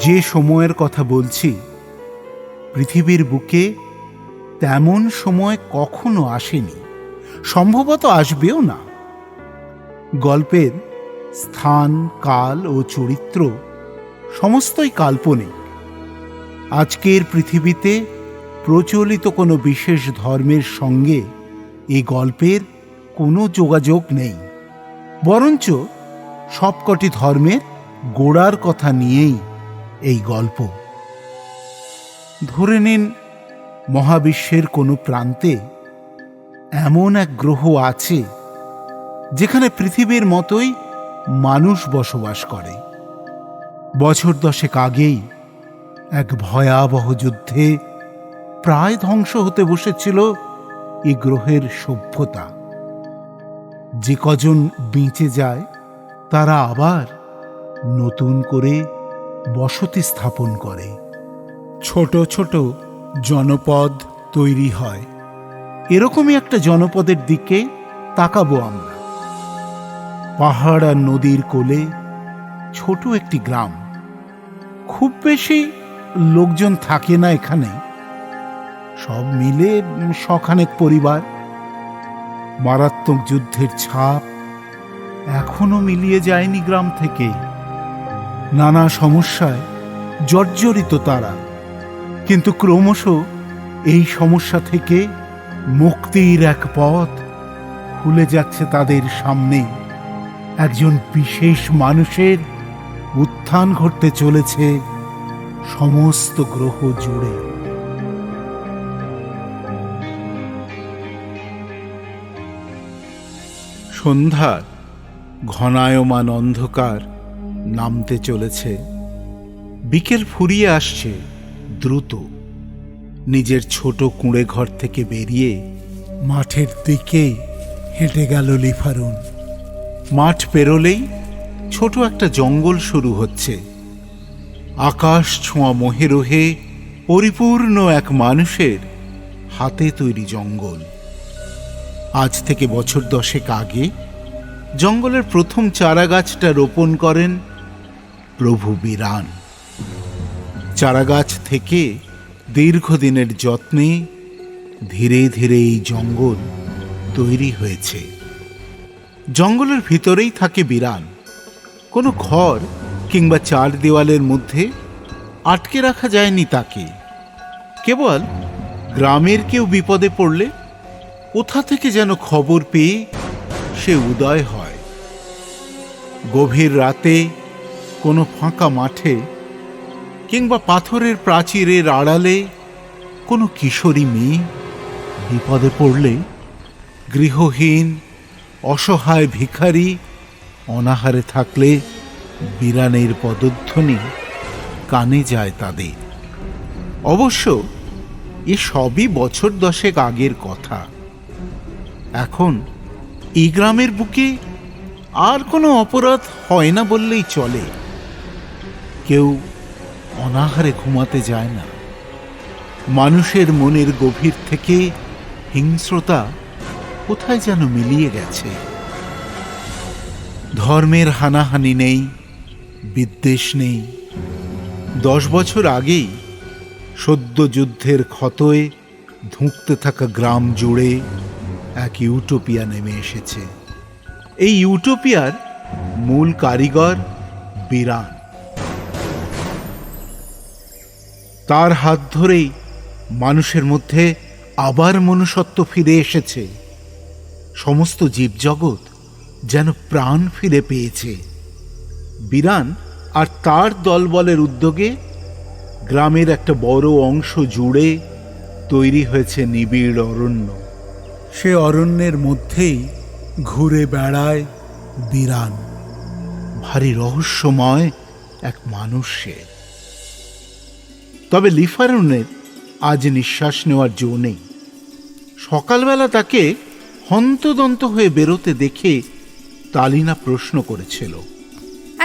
যে সময়ের কথা বলছি, পৃথিবীর বুকে তেমন সময় কখনো আসেনি, সম্ভবত আসবেও না। গল্পের স্থান, কাল ও চরিত্র সমস্তই কাল্পনিক। আজকের পৃথিবীতে প্রচলিত কোনো বিশেষ ধর্মের সঙ্গে এই গল্পের কোনো যোগাযোগ নেই, বরঞ্চ সবকটি ধর্মের গোড়ার কথা নিয়েই এই গল্প। ধরে নিন, মহাবিশ্বের কোনো প্রান্তে এমন এক গ্রহ আছে যেখানে পৃথিবীর মতোই মানুষ বসবাস করে। বছর 10 আগেই এক ভয়াবহ যুদ্ধে প্রায় ধ্বংস হতে বসেছিল এই গ্রহের সভ্যতা। যে কজন বেঁচে যায় তারা আবার নতুন করে বসতি স্থাপন করে। ছোট ছোট জনপদ তৈরি হয়। এরকমই একটা জনপদের দিকে তাকাবো আমরা। পাহাড় আর নদীর কোলে ছোট একটি গ্রাম। খুব বেশি লোকজন থাকে না এখানে, সব মিলে শখানেক পরিবার। মারাত্মক যুদ্ধের ছাপ এখনো মিলিয়ে যায়নি গ্রাম থেকে। নানা সমস্যায় জর্জরিত তারা, কিন্তু ক্রমশ এই সমস্যা থেকে মুক্তির এক পথ খুলে যাচ্ছে তাদের সামনে। একজন বিশেষ মানুষের উত্থান ঘটতে চলেছে সমস্ত গ্রহ জুড়ে। সন্ধ্যার ঘনায়মান অন্ধকার নামতে চলেছে। বিকেল ফুরিয়ে আসছে দ্রুত। নিজের ছোট কুঁড়ে ঘর থেকে বেরিয়ে মাঠের দিকে হেঁটে গেল লিফারুন। মাঠ পেরোলেই ছোট একটা জঙ্গল শুরু হচ্ছে। আকাশ ছোঁয়া মহেরোহে পরিপূর্ণ এক মানুষের হাতে তৈরি জঙ্গল। আজ থেকে বছর 10 আগে জঙ্গলের প্রথম চারা গাছটা রোপণ করেন প্রভু বিরান। চারা গাছ থেকে দীর্ঘদিনের যত্নে ধীরে ধীরে এই জঙ্গল তৈরি হয়েছে। জঙ্গলের ভিতরেই থাকে বিরান। কোনো ঘর কিংবা চার দেওয়ালের মধ্যে আটকে রাখা যায়নি তাকে। কেবল গ্রামের কেউ বিপদে পড়লে কোথা থেকে যেন খবর পেয়ে সে উদয় হয়। গভীর রাতে কোনো ফাঁকা মাঠে কিংবা পাথরের প্রাচীরের আড়ালে কোনো কিশোরী মেয়ে বিপদে পড়লে গৃহহীন অসহায় ভিখারি অনাহারে থাকলে বিরানের পদধ্বনি কানে যায় তাদের। অবশ্য এ সবই বছর 10 আগের কথা। এখন এই গ্রামের বুকে আর কোনো অপরাধ হয় না বললেই চলে। কেউ অনাহারে ঘুমাতে যায় না। মানুষের মনের গভীর থেকে হিংস্রতা কোথায় যেন মিলিয়ে গেছে। ধর্মের হানাহানি নেই, বিদ্বেষ নেই। 10 বছর আগেই সদ্য যুদ্ধের ক্ষতয়ে ধুঁকতে থাকা গ্রাম জুড়ে এক ইউটোপিয়া নেমে এসেছে। এই ইউটোপিয়ার মূল কারিগর বিরান। তার হাত ধরেই মানুষের মধ্যে আবার মনুষ্যত্ব ফিরে এসেছে। সমস্ত জীবজগৎ যেন প্রাণ ফিরে পেয়েছে। বিরান আর তার দলবলের উদ্যোগে গ্রামের একটা বড় অংশ জুড়ে তৈরি হয়েছে নিবিড় অরণ্য। সে অরণ্যের মধ্যেই ঘুরে বেড়ায় বিরান। ভারী রহস্যময় এক মানুষ সে। তবে লিফারুনের আজ নিঃশ্বাস নেওয়ার জো নেই। সকালবেলা তাকে হন্তদন্ত হয়ে বেরোতে দেখে তালিনা প্রশ্ন করেছিল,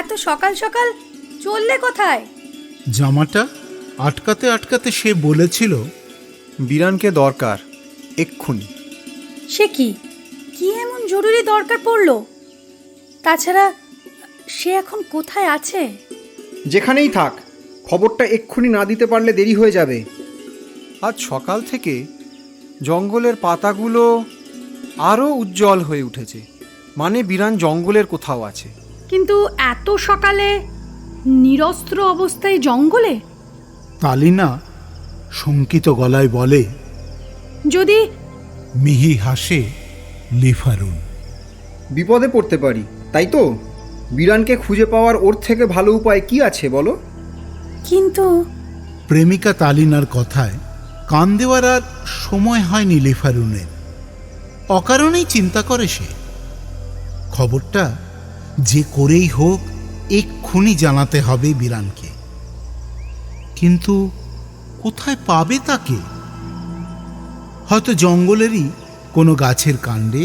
এত সকাল সকাল চললে কোথায়? জামাটা আটকাতে আটকাতে সে বলেছিল, বিরানকে দরকার এক্ষুনি। সে কি এমন জরুরি দরকার পড়লো? তাছাড়া সে এখন কোথায় আছে? যেখানেই থাক, খবরটা এক্ষুনি না দিতে পারলে দেরি হয়ে যাবে। আজ সকাল থেকে জঙ্গলের পাতাগুলো আরও উজ্জ্বল হয়ে উঠেছে, মানে বিরান জঙ্গলের কোথাও আছে। কিন্তু এত সকালে নিরস্ত্র অবস্থায় জঙ্গলে? তালিনা শঙ্কিত গলায় বলে। যদি মিহি হাসে লিফারুন। বিপদে পড়তে পারি, তাই তো? বিরানকে খুঁজে পাওয়ার ওর থেকে ভালো উপায় কি আছে বলো? কিন্তু প্রেমিকা তালিনার কথায় কান দেওয়ার আর সময় হয়নি লিফারুনের। অকারণেই চিন্তা করে সে। খবরটা যে করেই হোক এক্ষুনি জানাতে হবে বিরানকে। কিন্তু কোথায় পাবে তাকে? হয়তো জঙ্গলেরই কোনো গাছের কাণ্ডে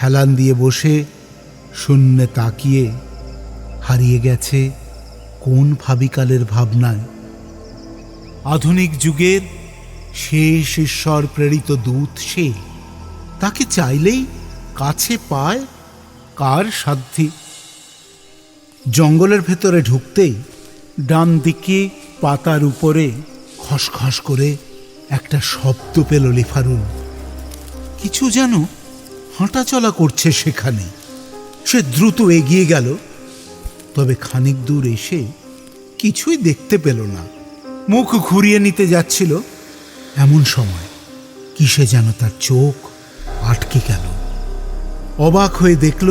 হেলান দিয়ে বসে শূন্যে তাকিয়ে হারিয়ে গেছে কোন ভাবিকালের ভাবনায়। আধুনিক যুগের শেষ ঈশ্বর প্রেরিত দূত সে। তাকে চাইলেই কাছে পায় কার সাধ্যি। জঙ্গলের ভেতরে ঢুকতেই ডান দিকে পাতার উপরে খসখস করে একটা শব্দ পেল লিফারুন। কিছু যেন হাঁটাচলা করছে সেখানে। সে দ্রুত এগিয়ে গেল, তবে খানিক দূর এসে কিছুই দেখতে পেল না। মুখ ঘুরিয়ে নিতে যাচ্ছিল, এমন সময় কিসে যেন তার চোখ আটকে গেল। অবাক হয়ে দেখল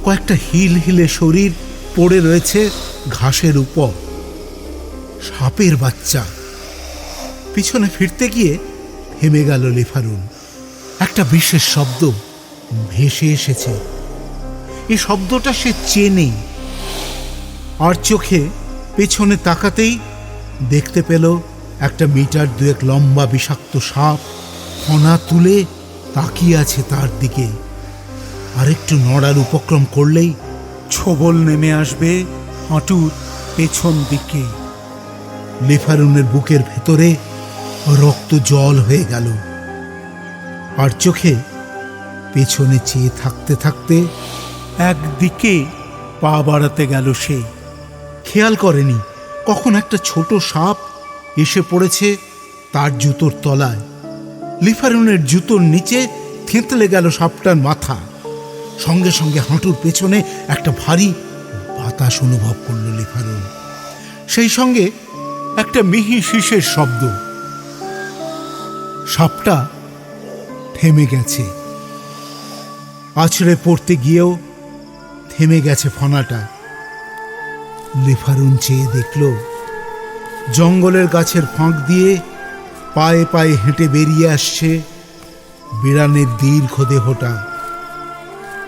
কয়েকটা হিলহিলে শরীর পড়ে রয়েছে ঘাসের উপর। সাপের বাচ্চা। পিছনে ফিরতে গিয়ে থেমে গেল লিফারুন। একটা বিশেষ শব্দ ভেসে এসেছে। এই শব্দটা সে চেনে। আর চোখে পেছনে তাকাতেই দেখতে পেল একটা মিটার দুয়েক লম্বা বিষাক্ত সাপ ফনা তুলে তাকিয়ে আছে তার দিকে। আরেকটু নড়ার উপক্রম করলেই ছোবল নেমে আসবে হাঁটুর পেছন দিকে। লিফারুনের বুকের ভেতরে রক্ত জল হয়ে গেল। আর চোখে পেছনে চেয়ে থাকতে থাকতে একদিকে পা বাড়াতে গেল সে। খেয়াল করেনি কখন একটা ছোট সাপ এসে পড়েছে তার জুতোর তলায়। লিফারুনের জুতোর নিচে থেঁতলে গেল সাপটার মাথা। সঙ্গে সঙ্গে হাঁটুর পেছনে একটা ভারী বাতাস অনুভব করল লিফারুন। সেই সঙ্গে একটা মিহি শীষের শব্দ। সাপটা থেমে গেছে। আছড়ে পড়তে গিয়েও থেমে গেছে ফনাটা। লিফারুন চেয়ে দেখল জঙ্গলের গাছের ফাঁক দিয়ে পায়ে পায়ে হেঁটে বেরিয়ে আসছে বিড়ালের দীর্ঘ দেহটা।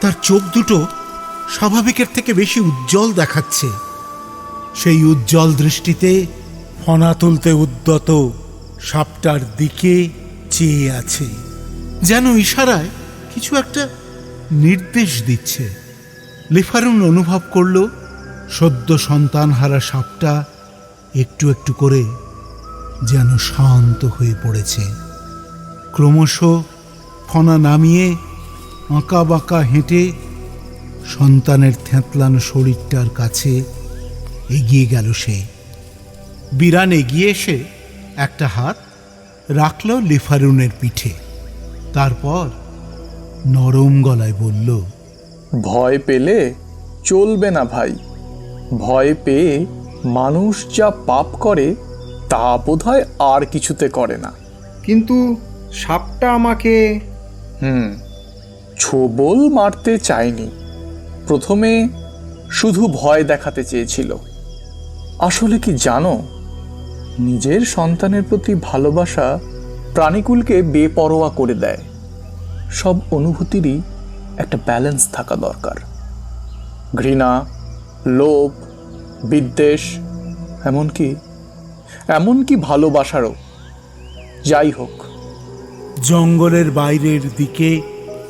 তার চোখ দুটো স্বাভাবিকের থেকে বেশি উজ্জ্বল দেখাচ্ছে। সেই উজ্জ্বল দৃষ্টিতে ফনা তুলতে উদ্যত সাপটার দিকে চেয়ে আছে, যেন ইশারায় কিছু একটা নির্দেশ দিচ্ছে। লিফারুন অনুভব করল সদ্য সন্তানহারা সাপটা একটু একটু করে যেন শান্ত হয়ে পড়েছে। ক্রমশ ফনা নামিয়ে আঁকা বাঁকা হেঁটে সন্তানের থ্যাঁতলানো শরীরটার কাছে এগিয়ে গেল সে। বিরান এগিয়ে এসে একটা হাত রাখল লিফারুনের পিঠে। তারপর নরম গলায় বলল, ভয় পেলে চলবে না ভাই। ভয় পেয়ে মানুষ যা পাপ করে তা বোধহয় আর কিছুতে করে না। কিন্তু সাপটা আমাকে ছোবল মারতে চায়নি। প্রথমে শুধু ভয় দেখাতে চেয়েছিল। আসলে কি জানো, নিজের সন্তানের প্রতি ভালোবাসা প্রাণীকুলকে বেপরোয়া করে দেয়। সব অনুভূতিরই একটা ব্যালেন্স থাকা দরকার। ঘৃণা, লোভ, বিদ্বেষ, এমনকি ভালোবাসারও। যাই হোক, জঙ্গলের বাইরের দিকে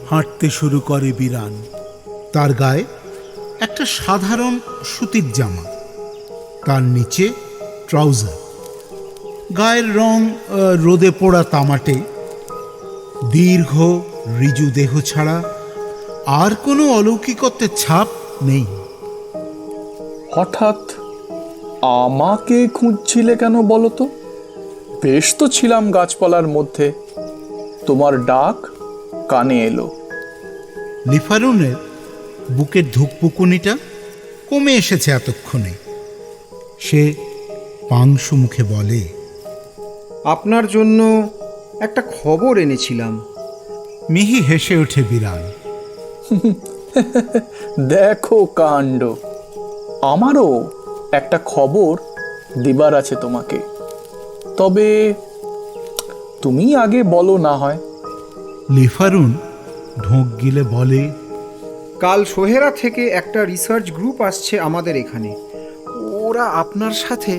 হাঁটতে শুরু করে বিরান। তার গায়ে একটা সাধারণ সুতির জামা, তার নিচে ট্রাউজার। গায়ের রং রোদে পোড়া তামাটে। দীর্ঘ ঋজু দেহ ছাড়া আর কোনো অলৌকিকত্বের ছাপ নেই। হঠাৎ আমাকে খুঁজছিলে কেন বলো তো? বেশ তো ছিলাম গাছপালার মধ্যে, তোমার ডাক কানে এলো। লিফারুনের বুকের ধুকপুকুনিটা কমে এসেছে এতক্ষণে। সে পাংশু মুখে বলে, আপনার জন্য একটা খবর এনেছিলাম। মিহি হেসে ওঠে বিরান। দেখো কাণ্ড, আমারও একটা খবর দিবার আছে তোমাকে, তবে তুমি আগে বলো না হয়। লিফারুন ঢোক গিলে বলে, কাল সোহেরা থেকে একটা রিসার্চ গ্রুপ আসছে আমাদের এখানে। ওরা আপনার সাথে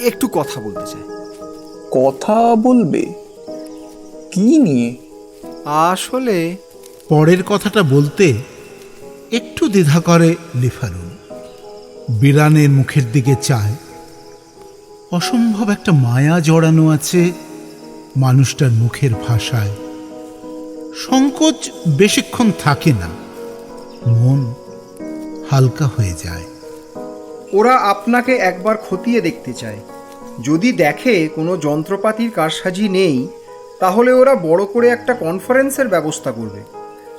একটু কথা বলতে চায়। কথা বলবে? কি নিয়ে? আসলে পরের কথাটা বলতে একটু দ্বিধা করে লিফারুন। বিরানের মুখের দিকে চায়। অসম্ভব একটা মায়া জড়ানো আছে মানুষটার মুখের ভাষায়। সংকোচ বেশিক্ষণ থাকে না, মন হালকা হয়ে যায়। ওরা আপনাকে একবার খতিয়ে দেখতে চায়। যদি দেখে কোনো যন্ত্রপাতির কারসাজি নেই, তাহলে ওরা বড় করে একটা কনফারেন্সের ব্যবস্থা করবে।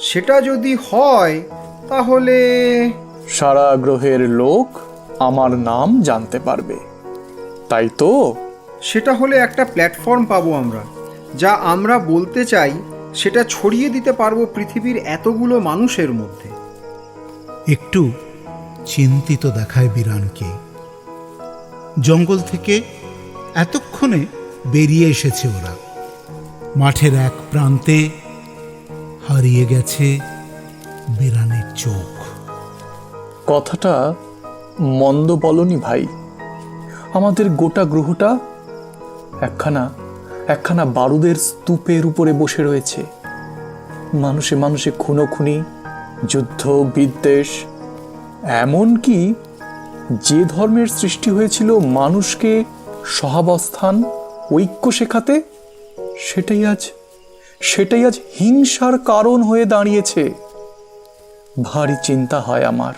সেটা যদি হয় তাহলে সারা গ্রহের লোক আমার নাম জানতে পারবে, তাই তো? সেটা হলে একটা প্ল্যাটফর্ম পাবো আমরা। যা আমরা বলতে চাই সেটা ছড়িয়ে দিতে পারবো পৃথিবীর এতগুলো মানুষের মধ্যে। একটু চিন্তিত দেখায় বিরানকে। জঙ্গল থেকে এতক্ষণে বেরিয়ে এসেছে ওরা। মাঠের এক প্রান্তে হারিয়ে গেছে বিরানের চোখ। কথাটা মন্দ বলনি ভাই। আমাদের গোটা গ্রহটা একখানা বারুদের স্তূপের উপরে বসে রয়েছে। মানুষে মানুষে খুনোখুনি, যুদ্ধ বিদ্বেষ, এমনকি যে ধর্মের সৃষ্টি হয়েছিল মানুষকে সহাবস্থান ঐক্য শেখাতে, সেটাই আজ হিংসার কারণ হয়ে দাঁড়িয়েছে। ভারী চিন্তা হয় আমার।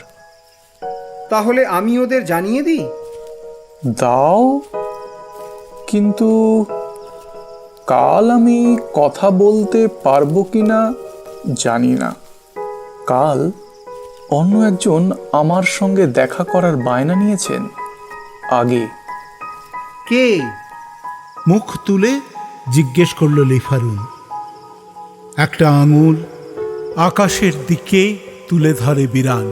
তাহলে আমি ওদের জানিয়ে দিই? দাও, কিন্তু কাল আমি কথা বলতে পারবো কিনা জানি না। কাল অন্য একজন আমার সঙ্গে দেখা করার বায়না নিয়েছেন আগে। কে? মুখ তুলে জিজ্ঞেস করলো লিফারুন। একটা আঙুল আকাশের দিকে তুলে ধরে বিরান।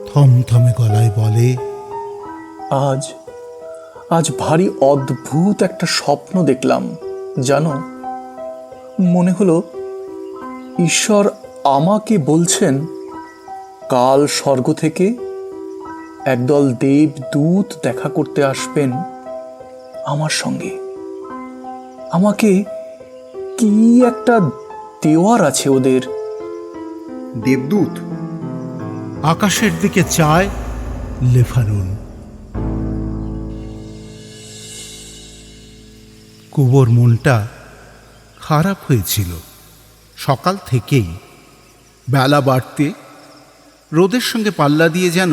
থমথমে গলায় বলে, আজ ভারী অদ্ভুত একটা স্বপ্ন দেখলাম জানো। মনে হলো ঈশ্বর আমাকে বলছেন কাল স্বর্গ থেকে একদল দেবদূত দেখা করতে আসবেন আমার সঙ্গে। আমাকে কি একটা দেওয়ার আছে ওদের। দেবদূত? আকাশের দিকে চায় লিফারুন। কুবোর মনটা খারাপ হয়েছিল সকাল থেকেই। বেলা বাড়তে রোদের সঙ্গে পাল্লা দিয়ে যেন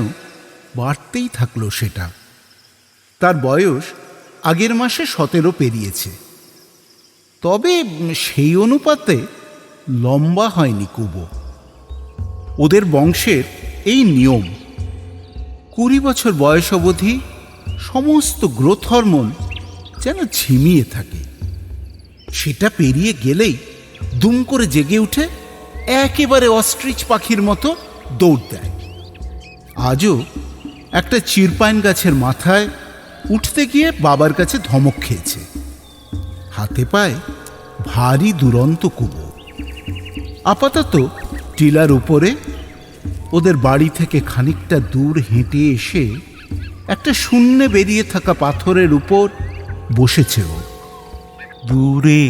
বাড়তেই থাকলো সেটা। তার বয়স আগের মাসে 17 পেরিয়েছে, তবে সেই অনুপাতে লম্বা হয়নি কুবো। ওদের বংশের এই নিয়ম, 20 বছর বয়স অবধি সমস্ত গ্রোথ হরমোন যেন ঝিমিয়ে থাকে। সেটা পেরিয়ে গেলেই দুম করে জেগে উঠে একেবারে অস্ট্রিচ পাখির মতো দৌড় দেয়। আজও একটা চিরপাইন গাছের মাথায় উঠতে গিয়ে বাবার কাছে ধমক খেয়েছে। হাতে পায়ে ভারী দুরন্ত কুবো। আপাতত টিলার উপরে ওদের বাড়ি থেকে খানিকটা দূর হেঁটে এসে একটা শূন্যে বেরিয়ে থাকা পাথরের উপর বসেছে ও। দূরে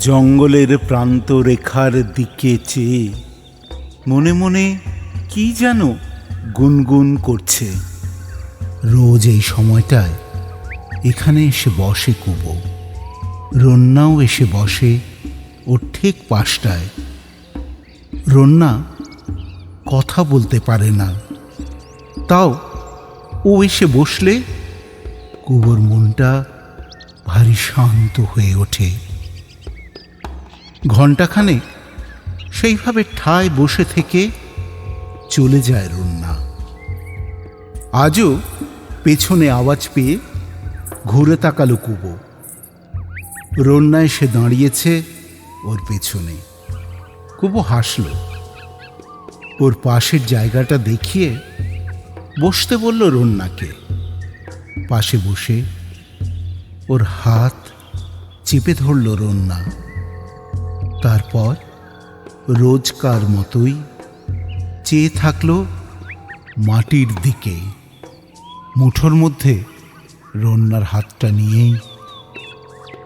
জঙ্গলের প্রান্ত রেখার দিকে চেয়ে মনে মনে কি যেন গুনগুন করছে। রোজ এই সময়টায় এখানে এসে বসে কুবো। রন্নাও এসে বসে ওর ঠিক পাশটায়। রন্না কথা বলতে পারে না, তাও ও এসে বসলে কুবোর মনটা ভারী শান্ত হয়ে ওঠে। ঘণ্টাখানেক সেইভাবে ঠায় বসে থেকে চলে যায় রন্না। আজও পেছনে আওয়াজ পেয়ে ঘুরে তাকালো কুবো। রন্না এসে দাঁড়িয়েছে ওর পেছনে। কুবো হাসল, ওর পাশের জায়গাটা দেখিয়ে বসতে বলল রন্নাকে। পাশে বসে ওর হাত চেপে ধরল রন্না। তারপর রোজকার মতোই চেয়ে থাকলো মাটির দিকে। মুঠোর মধ্যে রন্নার হাতটা নিয়েই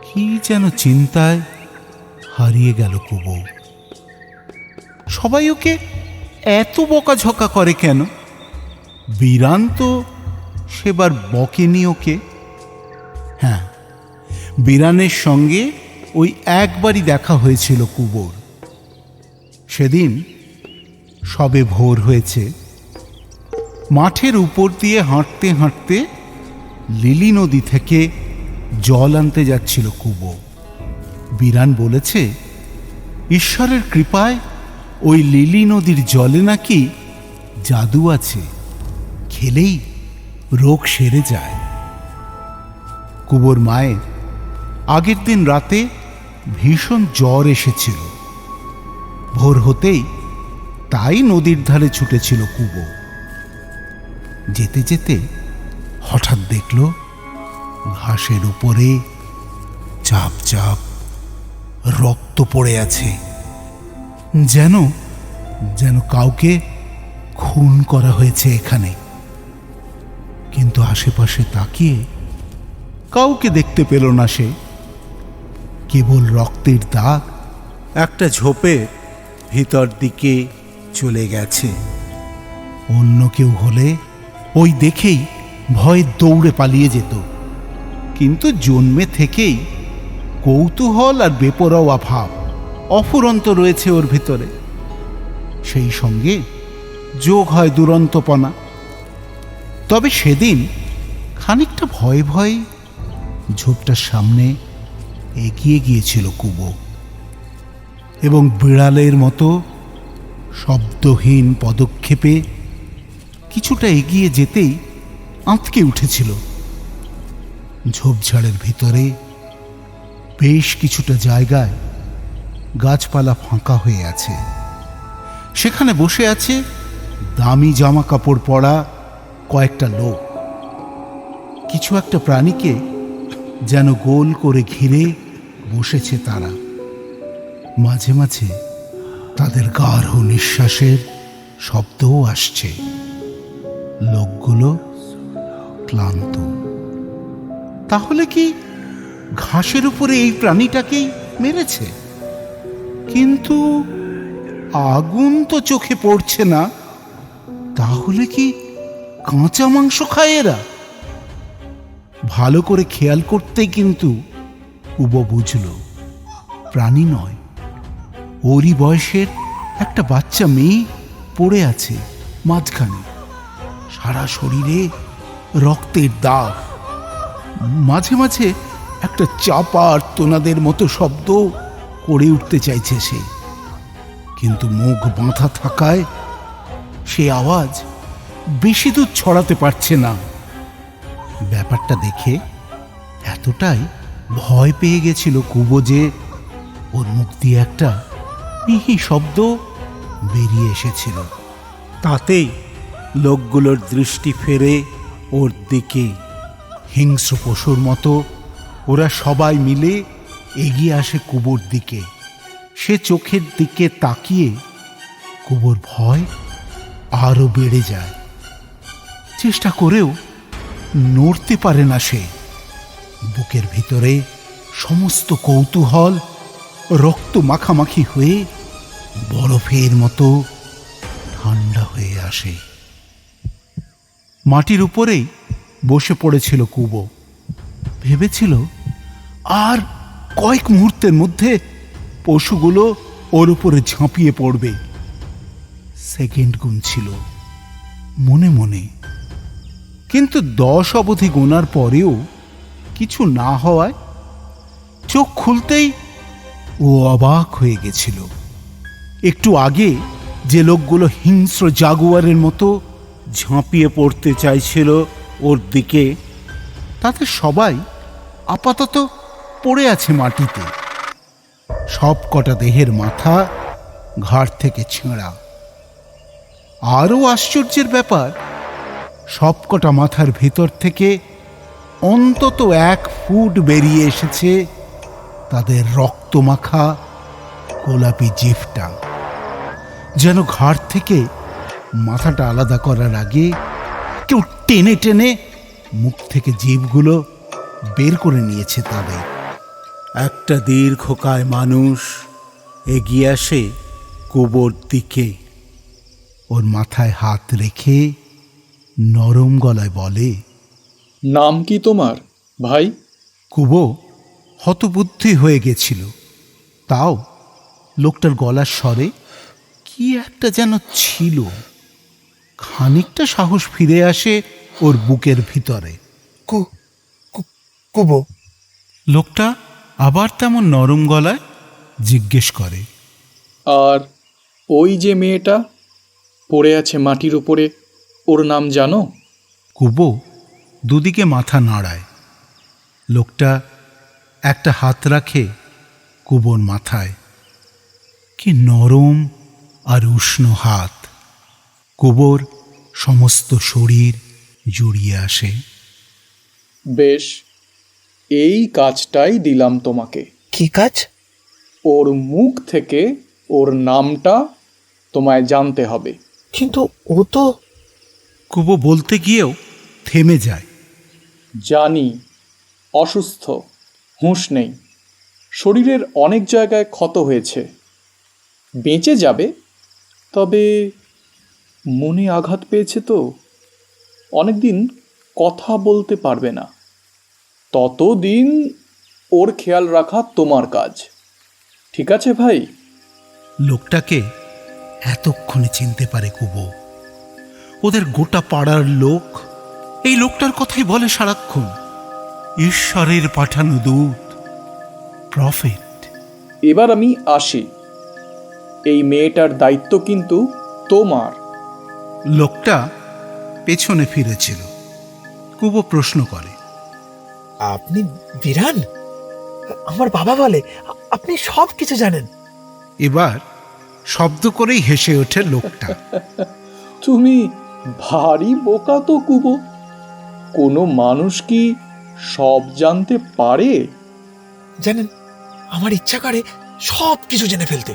কি যেন চিন্তায় হারিয়ে গেল কুবো। সবাই ওকে এত বকাঝকা করে কেন? বিরান তো সেবার বকেনি ওকে। হ্যাঁ, বিরানের সঙ্গে ওই একবারই দেখা হয়েছিল কুবোর। সেদিন সবে ভোর হয়েছে, মাঠের উপর দিয়ে হাঁটতে হাঁটতে লিলি নদী থেকে জল আনতে যাচ্ছিল কুবো। বিরান বলেছে ঈশ্বরের কৃপায় ওই লিলি নদীর জলে নাকি জাদু আছে, খেলেই রোগ সেরে যায়। কুবোর মায়ের আগের দিন রাতে ভীষণ জ্বর এসেছিল। ভোর হতেই তাই নদীর ধারে ছুটেছিল কুবো। যেতে যেতে হঠাৎ দেখল ঘাসের উপরে চাপ চাপ রক্ত পড়ে আছে, যেন যেন কাউকে খুন করা হয়েছে এখানে। কিন্তু আশেপাশে তাকিয়ে কাউকে দেখতে পেল না সে। কেবল রক্তের দাগ একটা ঝোপের ভিতর দিকে চলে গেছে। অন্য কেউ হলে ওই দেখেই ভয়ে দৌড়ে পালিয়ে যেত, কিন্তু জন্মে থেকেই কৌতূহল আর বেপরোয়া ভাব অফুরন্ত রয়েছে ওর ভিতরে। সেই সঙ্গে যোগ হয় দুরন্তপনা। তবে সেদিন খানিকটা ভয়ে ভয়ে ঝোপটার সামনে এগিয়ে গিয়েছিল কুবো, এবং বিড়ালের মতো শব্দহীন পদক্ষেপে কিছুটা এগিয়ে যেতেই আঁতকে উঠেছিল। ঝোপঝাড়ের ভিতরে বেশ কিছুটা জায়গায় গাছপালা ফাঁকা হয়ে আছে। সেখানে বসে আছে দামি জামা কাপড় পরা কয়েকটা লোক। কিছু একটা প্রাণীকে যেন গোল করে ঘিরে বসেছে তারা। মাঝে মাঝে তাদের গাঢ় নিঃশ্বাসের শব্দও আসছে। লোকগুলো ক্লান্ত। তাহলে কি ঘাসের উপরে এই প্রাণীটাকেই মেরেছে? কিন্তু আগুন তো চোখে পড়ছে না। তাহলে কি কাঁচা মাংস খায় এরা? ভালো করে খেয়াল করতেই কিন্তু কুবো বুঝল প্রাণী নয়, ওরই বয়সের একটা বাচ্চা মেয়ে পড়ে আছে মাঝখানে। সারা শরীরে রক্তের দাগ। মাঝে মাঝে একটা চাপা আর্তনাদের মতো শব্দ করে উঠতে চাইছে সে, কিন্তু মুখ বাঁধা থাকায় সে আওয়াজ বেশি দূর ছড়াতে পারছে না। ব্যাপারটা দেখে এতটাই ভয় পেয়ে গেছিল কুবো যে ওর মুখ দিয়ে একটা মিহি শব্দ বেরিয়ে এসেছিল। তাতেই লোকগুলোর দৃষ্টি ফেরে ওর দিকে। হিংস্র পশুর মতো ওরা সবাই মিলে এগিয়ে আসে কুবোর দিকে। সে চোখের দিকে তাকিয়ে কুবোর ভয় আরো বেড়ে যায়। চেষ্টা করেও নড়তে পারে না সে। বুকের ভিতরে সমস্ত কৌতূহল রক্ত মাখামাখি হয়ে বরফের মতো ঠান্ডা হয়ে আসে। মাটির উপরেই বসে পড়েছিল কুবো। ভেবেছিল আর কয়েক মুহূর্তের মধ্যে পশুগুলো ওর উপরে ঝাঁপিয়ে পড়বে। সেকেন্ড গুনছিল মনে মনে, কিন্তু 10 অবধি গোনার পরেও কিছু না হওয়ায় চোখ খুলতেই ও অবাক হয়ে গেছিল। একটু আগে যে লোকগুলো হিংস্র জাগুয়ারের মতো ঝাঁপিয়ে পড়তে চাইছিল ওর দিকে, তাদের সবাই আপাতত পড়ে আছে মাটিতে। সব কটা দেহের মাথা ঘাড় থেকে ছেঁড়া। আরও আশ্চর্যের ব্যাপার, সবকটা মাথার ভেতর থেকে অন্তত 1 ফুট বেরিয়ে এসেছে তাদের রক্তমাখা গোলাপি জিভটা। যেন ঘাড় থেকে মাথাটা আলাদা করার আগে কেউ টেনে টেনে মুখ থেকে জিভগুলো বের করে নিয়েছে তাদের। একটা দীর্ঘকায় মানুষ এগিয়ে আসে কুবোর দিকে। ওর মাথায় হাত রেখে নরম গলায় বলে, নাম কি তোমার ভাই? কুবো হতবুদ্ধি হয়ে গেছিল, তাও লোকটার গলার স্বরে কি একটা যেন ছিল। খানিকটা সাহস ফিরে আসে ওর বুকের ভিতরে। কুবো। লোকটা আবার তেমন নরম গলায় জিজ্ঞেস করে, আর ওই যে মেয়েটা পড়ে আছে মাটির উপরে, ওর নাম জানো? কুবো দুদিকে মাথা নাড়ায়। লোকটা একটা হাত রাখে কুবোর মাথায়। কি নরম আর উষ্ণ হাত! কুবোর সমস্ত শরীর জুড়িয়ে আসে। বেশ, এই কাজটাই দিলাম তোমাকে। কি কাজ? ওর মুখ থেকে ওর নামটা তোমায় জানতে হবে। কিন্তু ও তো... কুবো বলতে গিয়েও থেমে যায়। জানি অসুস্থ, হুঁশ নেই, শরীরের অনেক জায়গায় ক্ষত হয়েছে, বেঁচে যাবে, তবে মনে আঘাত পেয়েছে তো অনেকদিন কথা বলতে পারবে না। ততদিন ওর খেয়াল রাখা তোমার কাজ, ঠিক আছে ভাই? লোকটাকে এতক্ষণে চিনতে পারে কুবো। ওদের গোটা পাড়ার লোক এই লোকটার কথাই বলে সারাক্ষণ। ঈশ্বরের পাঠানো দূত, প্রফেট। এবার আমি আসি, এই মেয়েটার দায়িত্ব কিন্তু তোমার। লোকটা পেছনে ফিরেছিল। কুবো প্রশ্ন করে, আপনি বিরান? আমার বাবা বলে আপনি সব কিছু জানেন। এবার শব্দ করেই হেসে ওঠে লোকটা। তুমি ভারী বোকা তো কুবো। কোনো মানুষ কি সব জানতে পারে? জানেন, আমার ইচ্ছা করে সব কিছু জেনে ফেলতে।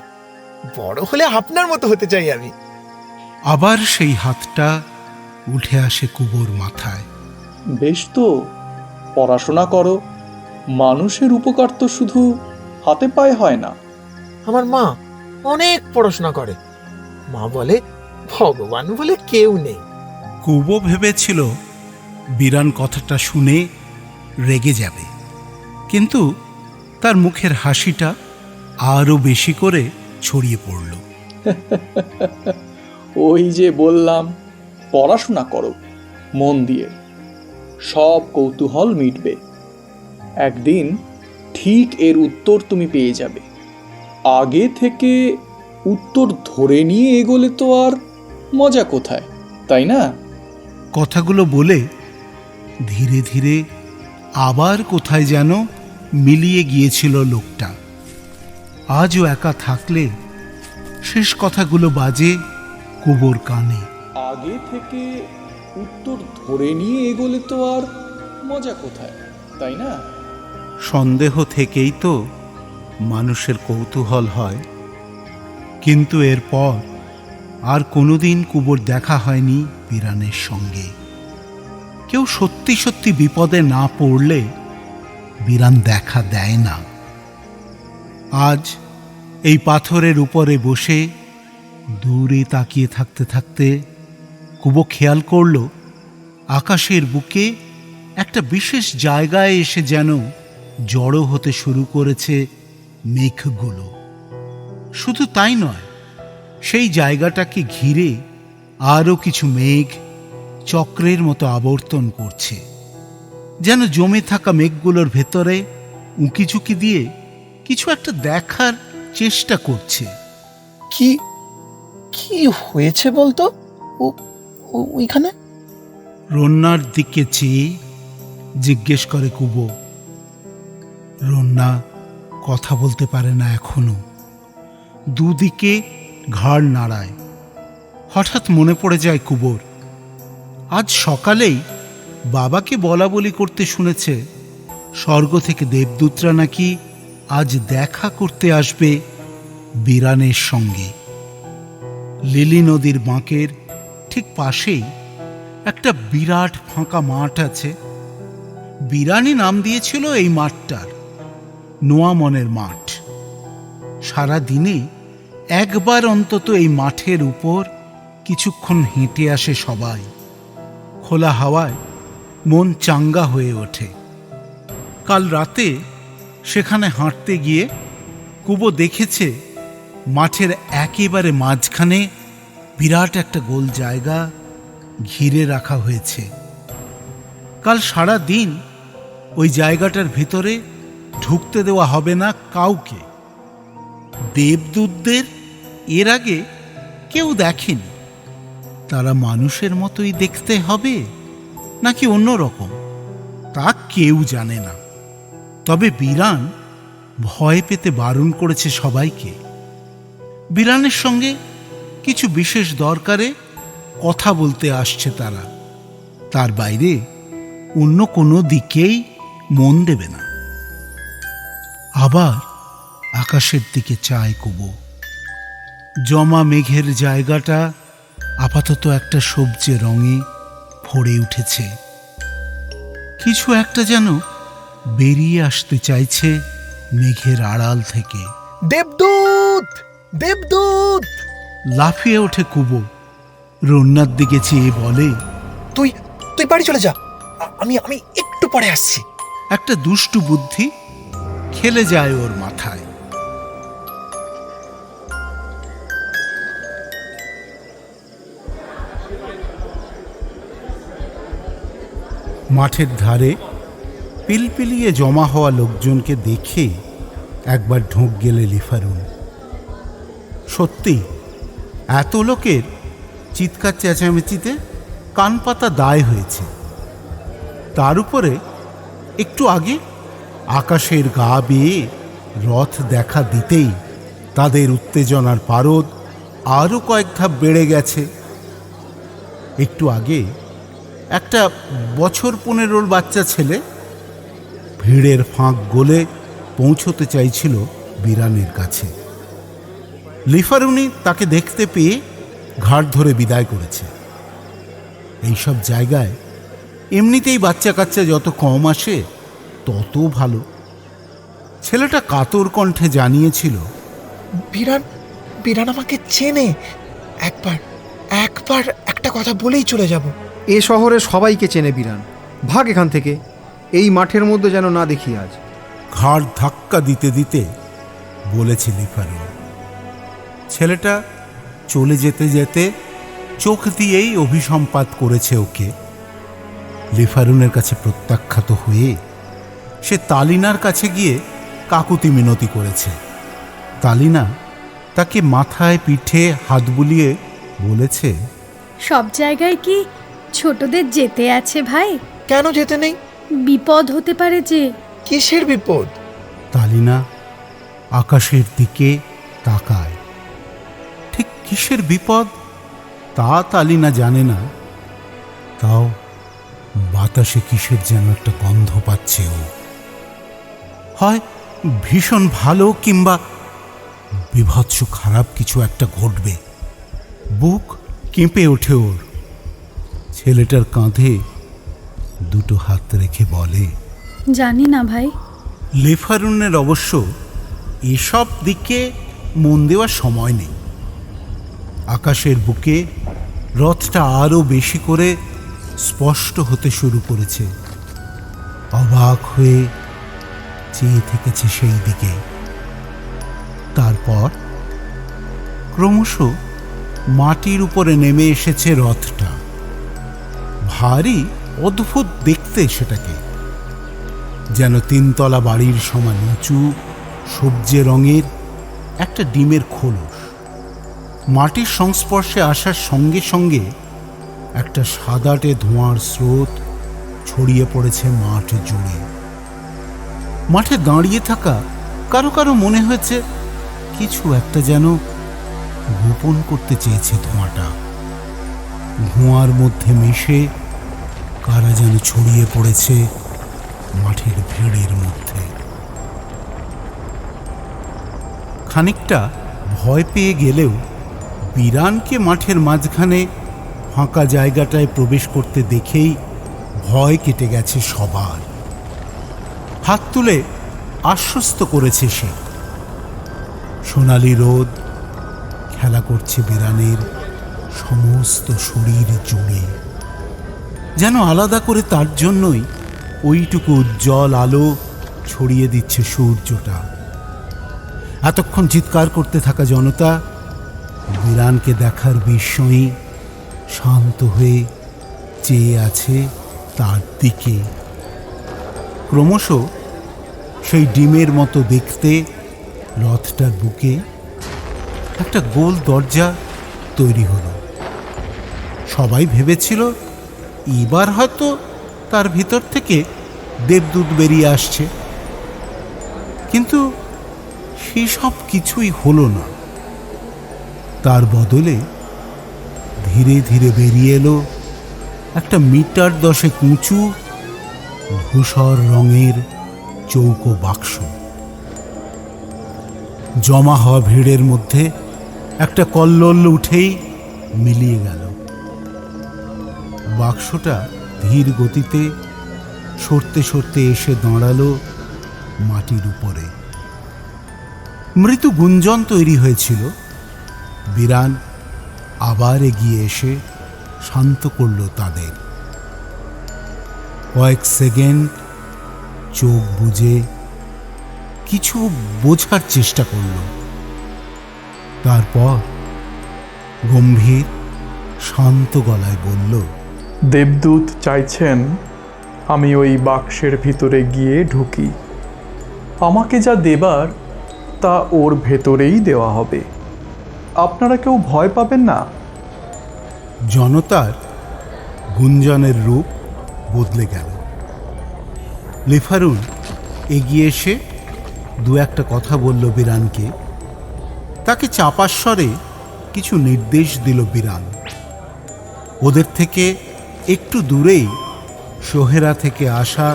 বড় হলে আপনার মতো হতে চাই আমি। আবার সেই হাতটা উঠে আসে কুবোর মাথায়। বেশ তো, পড়াশোনা করো। মানুষের উপকার তো শুধু হাতে পায়ে হয় না। আমার মা অনেক পড়াশোনা করে। মা বলে ভগবান বলে কেউ নেই। কুবো ভেবেছিল বিরান কথাটা শুনে রেগে যাবে, কিন্তু তার মুখের হাসিটা আরো বেশি করে ছড়িয়ে পড়ল। ওই যে বললাম, পড়াশোনা করো মন দিয়ে, সব কৌতূহল মিটবে। একদিন ঠিক এর উত্তর তুমি পেয়ে যাবে। আগে থেকে উত্তর ধরে নিয়ে এগোলে তো আর মজা কোথায়, তাই না? কথাগুলো বলে ধীরে ধীরে আবার কোথায় যেন মিলিয়ে গিয়েছিল লোকটা। আজও একা থাকলে শেষ কথাগুলো বাজে কুবোর কানে। আগে থেকে উত্তর ধরে নিয়ে এগোলে তো আর মজা কোথায়, তাই না? সন্দেহ থেকেই তো মানুষের কৌতূহল হয়। কিন্তু এরপর আর কোনোদিন কুবোর দেখা হয়নি বিরানের সঙ্গে। কেউ সত্যি সত্যি বিপদে না পড়লে বিরান দেখা দেয় না। আজ এই পাথরের উপরে বসে দূরে তাকিয়ে থাকতে থাকতে কুবো খেয়াল করল আকাশের বুকে একটা বিশেষ জায়গায় এসে যেন জড়ো হতে শুরু করেছে মেঘগুলো। শুধু তাই নয়, সেই জায়গাটাকে ঘিরে আরও কিছু মেঘ চক্রের মতো আবর্তন করছে। যেন জমে থাকা মেঘগুলোর ভেতরে উঁকি ঝুঁকি দিয়ে কিছু একটা দেখার চেষ্টা করছে। কি কি হয়েছে বলতো? ওইখানে রন্নার দিকে চেয়ে জিজ্ঞেস করে কুবো। রন্না কথা বলতে পারে না এখনো, দুদিকে ঘাড় নাড়ায়। হঠাৎ মনে পড়ে যায় কুবোর, আজ সকালেই বাবাকে বলা বলি করতে শুনেছে স্বর্গ থেকে দেবদূতরা নাকি আজ দেখা করতে আসবে বিরানের সঙ্গে। লিলি নদীর বাঁকের ঠিক পাশেই একটা বিরাট ফাঁকা মাঠ আছে। বিরানি নাম দিয়েছিল এই মাঠটার নোয়ামনের মাঠ। সারা দিনে একবার অন্তত এই মাঠের উপর কিছুক্ষণ হেঁটে আসে সবাই। খোলা হাওয়ায় মন চাঙ্গা হয়ে ওঠে। কাল রাতে সেখানে হাঁটতে গিয়ে কুবো দেখেছে মাঠের একেবারে মাঝখানে বিরাট একটা গোল জায়গা ঘিরে রাখা হয়েছে। কাল সারা দিন ওই জায়গাটার ভিতরে ঢুকতে দেওয়া হবে না কাউকে। দেবদূতদের এর আগে কেউ দেখেনি। তারা মানুষের মতোই দেখতে হবে নাকি অন্যরকম তা কেউ জানে না। তবে বিরান ভয় পেতে বারণ করেছে সবাইকে। বিরানের সঙ্গে কিছু বিশেষ দরকারে কথা বলতে আসছে তারা, তার বাইরে অন্য কোনো দিকেই মন দেবে না। আবার আকাশের দিকে চায় কুবো। জমা মেঘের জায়গাটা আপাতত একটা সবজে রঙে ভরে উঠেছে। কিছু একটা যেন বেরিয়ে আসতে চাইছে মেঘের আড়াল থেকে। দেবদূত, দেবদূত! লাফিয়ে ওঠে কুবো, রন্নার দিকে চেয়ে বলে, তুই তুই বাড়ি চলে যা, আমি আমি একটু পরে আসছি। একটা দুষ্টু বুদ্ধি খেলে যায় ওর মাথায়। মাঠের ধারে পিলপিলিয়ে জমা হওয়া লোকজনকে দেখে একবার ঢোক গেলে লিফারুন। সত্যি এত লোকের চিৎকার চেঁচামেচিতে কান পাতা দায় হয়েছে। তার উপরে একটু আগে আকাশের গা বেয়ে রথ দেখা দিতেই তাদের উত্তেজনার পারদ আরও কয়েক ধাপ বেড়ে গেছে। একটু আগে একটা বছর 15 বাচ্চা ছেলে ভিড়ের ফাঁক গলে পৌঁছতে চাইছিল বিরানের কাছে। লিফারুনি তাকে দেখতে পেয়ে ঘাট ধরে বিদায় করেছে। এইসব জায়গায় এমনিতেই বাচ্চা কাচ্চা যত কম আসে তত ভালো। ছেলেটা কাতর কণ্ঠে জানিয়েছিল, বিরান বিরান আমাকে চেনে, একবার একবার একটা কথা বলেই চলে যাব। এ শহরে সবাইকে চেনে বিরান। ভাগ এখান থেকে, এই মাঠের মধ্যে যেন না দেখি আজ। ঘাড় ধাক্কা দিতে দিতে বলেছে লিফারুন। ছেলেটা চলে যেতে যেতে চোখ দিয়েই অভিসম্পাত করেছে ওকে। লিফারুনের কাছে প্রত্যাখ্যাত হয়ে সে তালিনার কাছে গিয়ে কাকুতি মিনতি করেছে। তালিনা তাকে মাথায় পিঠে হাত বুলিয়ে বলেছে, সব জায়গায় কি ছোটদের যেতে আছে ভাই? কেন যেতে নেই? বিপদ হতে পারে যে। কিসের বিপদ? তালিনা আকাশের দিকে তাকায়। ঠিক কিসের বিপদ তা তালিনা জানে না, তাও বাতাসে কিসের যেন একটা গন্ধ পাচ্ছে ও। হয় ভীষণ ভালো কিংবা বিভৎস খারাপ কিছু একটা ঘটবে। বুক কেঁপে ওঠে ওর। ছেলেটার কাঁধে দুটো হাত রেখে বলে, জানি না ভাই। লিফারুনের অবশ্য এসব দিকে মন দেওয়ার সময় নেই। আকাশের বুকে রথটা আরও বেশি করে স্পষ্ট হতে শুরু করেছে। অবাক হয়ে চেয়ে থেকেছে সেই দিকে। তারপর ক্রমশ মাটির উপরে নেমে এসেছে রথটা। ভারী অদ্ভুত দেখতে সেটাকে। যেন তিনতলা বাড়ির সমান উঁচু সবজে রঙের একটা ডিমের খোলস। মাটির সংস্পর্শে আসার সঙ্গে সঙ্গে একটা সাদাটে ধোঁয়ার স্রোত ছড়িয়ে পড়েছে মাঠ জুড়ে। মাঠে দাঁড়িয়ে থাকা কারো কারো মনে হয়েছে কিছু একটা যেন গোপন করতে চেয়েছে ধোঁয়াটা। ধোঁয়ার মধ্যে মিশে কারা যেন ছড়িয়ে পড়েছে মাঠের ভিড়ের মধ্যে। খানিকটা ভয় পেয়ে গেলেও বিরানকে মাঠের মাঝখানে ফাঁকা জায়গাটায় প্রবেশ করতে দেখেই ভয় কেটে গেছে সবার। হাত তুলে আশ্বস্ত করেছে সে। সোনালি রোদ খেলা করছে বিরানের সমস্ত শরীর জুড়ে, যেন আলাদা করে তার জন্যই ওইটুকু উজ্জ্বল আলো ছড়িয়ে দিচ্ছে সূর্যটা। এতক্ষণ চিৎকার করতে থাকা জনতা বিরানকে দেখার বিস্ময়ে শান্ত হয়ে চেয়ে আছে তার দিকে। ক্রমশ সেই ডিমের মতো দেখতে রথটার বুকে একটা গোল দরজা তৈরি হলো। সবাই ভেবেছিল এবার হয়তো তার ভিতর থেকে দেবদূত বেরিয়ে আসছে, কিন্তু সেসব কিছুই হলো না। তার বদলে ধীরে ধীরে বেরিয়ে এলো একটা মিটার 10 উঁচু ধূসর রঙের চৌকো বাক্স। জমা হওয়া ভিড়ের মধ্যে একটা কল্লোল উঠেই মিলিয়ে গেল। বাক্সটা ধীর গতিতে সরতে সরতে এসে দাঁড়ালো মাটির উপরে। মৃদু গুঞ্জন তৈরি হয়েছিল। বিরান আবার এগিয়ে এসে শান্ত করল তাদের। কয়েক সেকেন্ড চোখ বুজে কিছু বোঝার চেষ্টা করল। তারপর গম্ভীর শান্ত গলায় বলল, দেবদূত চাইছেন আমি ওই বাক্সের ভিতরে গিয়ে ঢুকি। আমাকে যা দেবার তা ওর ভেতরেই দেওয়া হবে। আপনারা কেউ ভয় পাবেন না। জনতার গুঞ্জনের রূপ বদলে গেল। লিফারুল এগিয়ে এসে দু একটা কথা বলল বিরানকে। তাকে চাপার স্বরে কিছু নির্দেশ দিল বিরান। ওদের থেকে একটু দূরেই সোহেরা থেকে আসা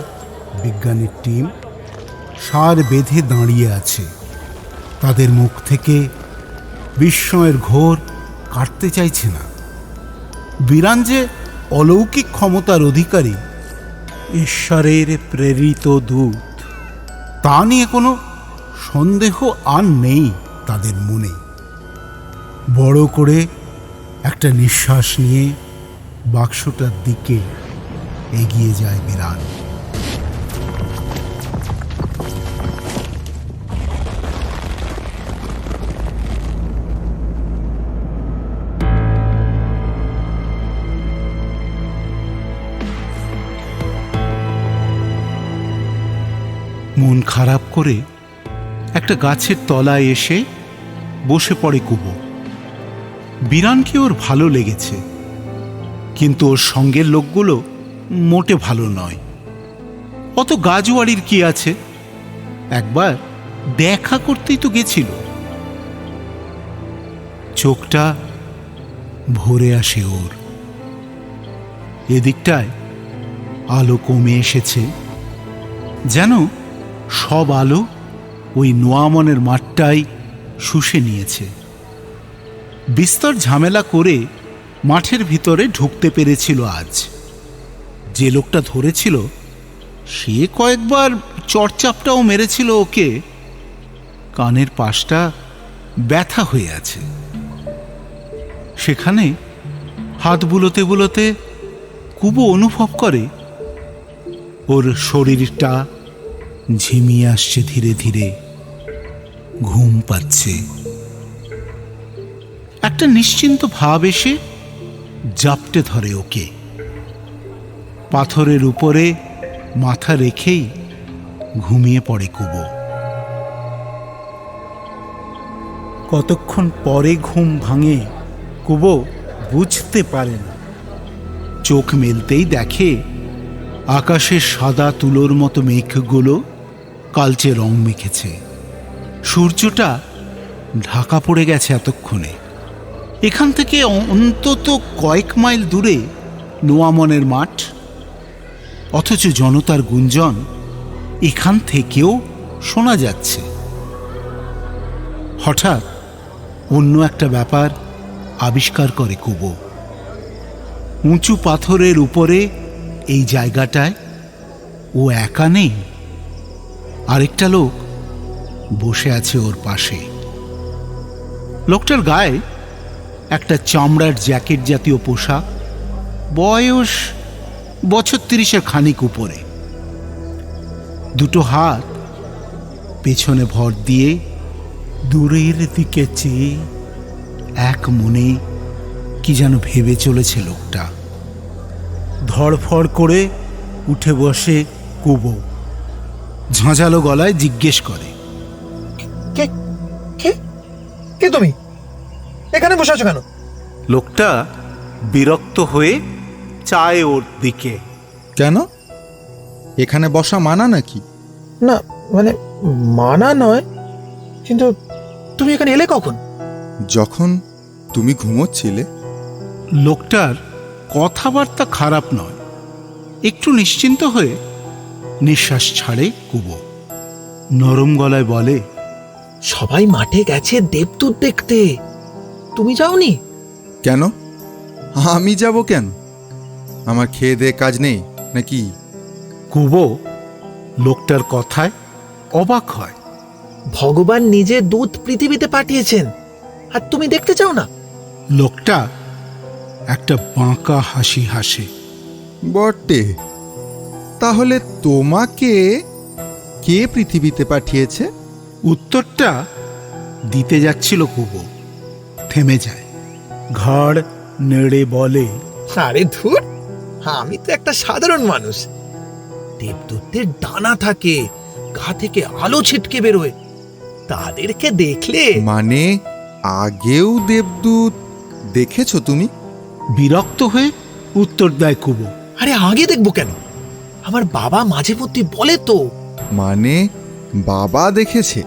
বিজ্ঞানীর টিম সার বেঁধে দাঁড়িয়ে আছে। তাদের মুখ থেকে বিস্ময়ের ঘোর কাটতে চাইছে না। বিরান যে অলৌকিক ক্ষমতার অধিকারী, ঈশ্বরের প্রেরিত দূত, তা নিয়ে কোনো সন্দেহ আর নেই তাদের মনে। বড় করে একটা নিঃশ্বাস নিয়ে বাক্সটার দিকে এগিয়ে যায় বিরান। মন খারাপ করে একটা গাছের তলায় এসে বসে পড়ে কুবো। বিরানকে ওর ভালো লেগেছে, কিন্তু ওর সঙ্গের লোকগুলো মোটে ভালো নয়। অত গাজওয়াড়ির কি আছে, একবার দেখা করতেই তো গেছিল। চোখটা ভরে আসে ওর। এদিকটায় আলো কমে এসেছে, যেন সব আলো ওই নোয়ামনের মাঠটাই শুষে নিয়েছে। বিস্তর ঝামেলা করে মাঠের ভিতরে ঢুকতে পেরেছিল আজ। যে লোকটা ধরেছিল সে কয়েকবার চড়চাপটাও মেরেছিল ওকে। কানের পাশটা ব্যথা হয়ে আছে। সেখানে হাত বুলোতে বুলোতে কুবো অনুভব করে ওর শরীরটা ঝিমিয়ে আসছে ধীরে ধীরে, ঘুম পাচ্ছে। একটা নিশ্চিন্ত ভাব এসে জাপটে ধরে ওকে। পাথরের উপরে মাথা রেখেই ঘুমিয়ে পড়ে কুবো। কতক্ষণ পরে ঘুম ভাঙে কুবো বুঝতে পারে না। চোখ মেলতেই দেখে আকাশের সাদা তুলোর মতো মেঘগুলো কালচে রং মেখেছে। সূর্যটা ঢাকা পড়ে গেছে এতক্ষণে। এখান থেকে অন্তত কয়েক মাইল দূরে নোয়ামনের মাঠ, অথচ জনতার গুঞ্জন এখান থেকেও শোনা যাচ্ছে। হঠাৎ অন্য একটা ব্যাপার আবিষ্কার করে কুবো। উঁচু পাথরের উপরে এই জায়গাটায় ও একা নেই, আরেকটা লোক বসে আছে ওর পাশে। লোকটার গায়ে একটা চামড়ার জ্যাকেট জাতীয় পোশাক, বয়স বছর 30-এর খানিক উপরে। দুটো হাত পেছনে ভর দিয়ে দূরের দিকে চেয়ে এক মনে কি যেন ভেবে চলেছে লোকটা। ধড়ফড় করে উঠে বসে কুবো, ঝাঁঝালো গলায় জিজ্ঞেস করে, কে কে কে তুমি এখানে বসে আছো কেন? লোকটা বিরক্ত হয়ে চায় ওর দিকে। কেন? এখানে বসা মানা নাকি? না মানে মানা নয়, কিন্তু তুমি এখানে এলে কখন? যখন তুমি ঘুমোচ্ছিলে। লোকটার কথাবার্তা খারাপ নয়। একটু নিশ্চিন্ত হয়ে নিঃশ্বাস ছাড়ে কুবো। নরম গলায় বলে, সবাই মাঠে গেছে দেবদূত দেখতে, তুমি যাওনি? কেন? আমি যাব কেন? আমার খেয়ে দেয়ে কাজ নেই নাকি? কুবো লোকটার কথায় অবাক হয়। ভগবান নিজে দূত পৃথিবীতে পাঠিয়েছেন, আর তুমি দেখতে চাও না? লোকটা একটা বাঁকা হাসি হাসে। বটে, তাহলে তোমাকে কে পৃথিবীতে পাঠিয়েছে? উত্তরটা দিতে যাচ্ছিল কুবো, থেমে যায়। ঘাড় নেড়ে বলে, আরে ধুর, আমি তো একটা সাধারণ মানুষ। দেবদূতের ডানা থাকে, গা থেকে আলো ছিটকে বেরোয়, তাদেরকে দেখলে। মানে আগেও দেবদূত দেখেছো তুমি? বিরক্ত হয়ে উত্তর দেয় কুবো। আরে আগে দেখবো কেন? আমার বাবা মাঝে মধ্যে বলে তো। মানে বাবা দেখেছে?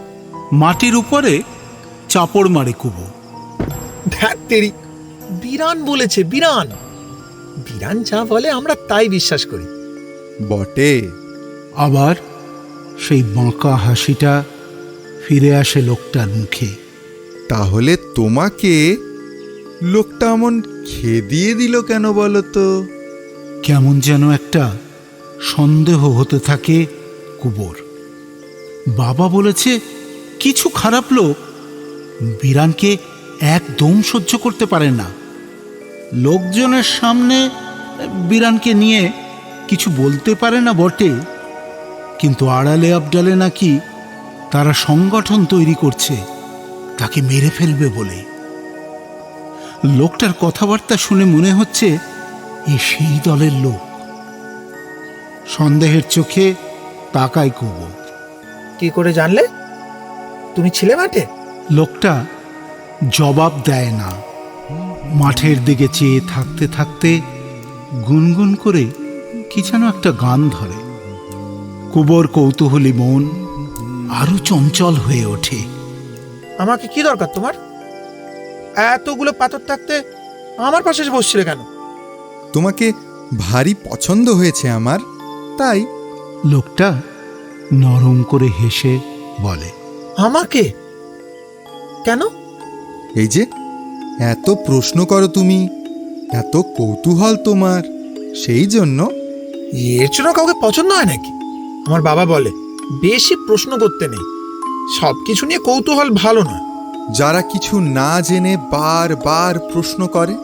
মাটির উপরে চাপড় মারে কুবো। ধ্যাত তেরি, বিরান বলেছে, বিরান। বিরান যা বলে আমরা তাই বিশ্বাস করি। বটে। আবার সেই বাঁকা হাসিটা ফিরে আসে লোকটার মুখে। তাহলে তোমাকে লোকটা এমন খেদিয়ে দিল কেন বলো তো? কেমন যেন একটা সন্দেহ হতে থাকে কুবোর। বাবা বলেছে কিছু খারাপ লোক বিরানকে একদম সহ্য করতে পারে না। লোকজনের সামনে বিরানকে নিয়ে কিছু বলতে পারে না বটে, কিন্তু আড়ালে আবডালে নাকি তারা সংগঠন তৈরি করছে তাকে মেরে ফেলবে বলে। লোকটার কথাবার্তা শুনে মনে হচ্ছে এ সেই দলের লোক। সন্দেহের চোখে তাকায় কুবো। কি করে জানলে? তুমি ছিলে মাঠে? লোকটা জবাব দেয় না। মাঠের দিকে চেয়ে থাকতে থাকতে গুনগুন করে কি যেন একটা গান ধরে। কুবোর কৌতূহলী মন আরো চঞ্চল হয়ে ওঠে। আমাকে কি দরকার তোমার? এতগুলো পাথর থাকতে আমার পাশে এসে বসছিলে কেন? তোমাকে ভারী পছন্দ হয়েছে আমার, তাই। লোকটা নরম করে হেসে বলে, আমাকে কেন? এই যে এত প্রশ্ন করো তুমি, এত কৌতূহল তোমার, সেই জন্য। এর জন্য কাউকে পছন্দ হয় নাকি? আমার বাবা বলে বেশি প্রশ্ন করতে নেই, সবকিছু নিয়ে কৌতূহল ভালো নয়। যারা কিছু না জেনে বারবার প্রশ্ন করে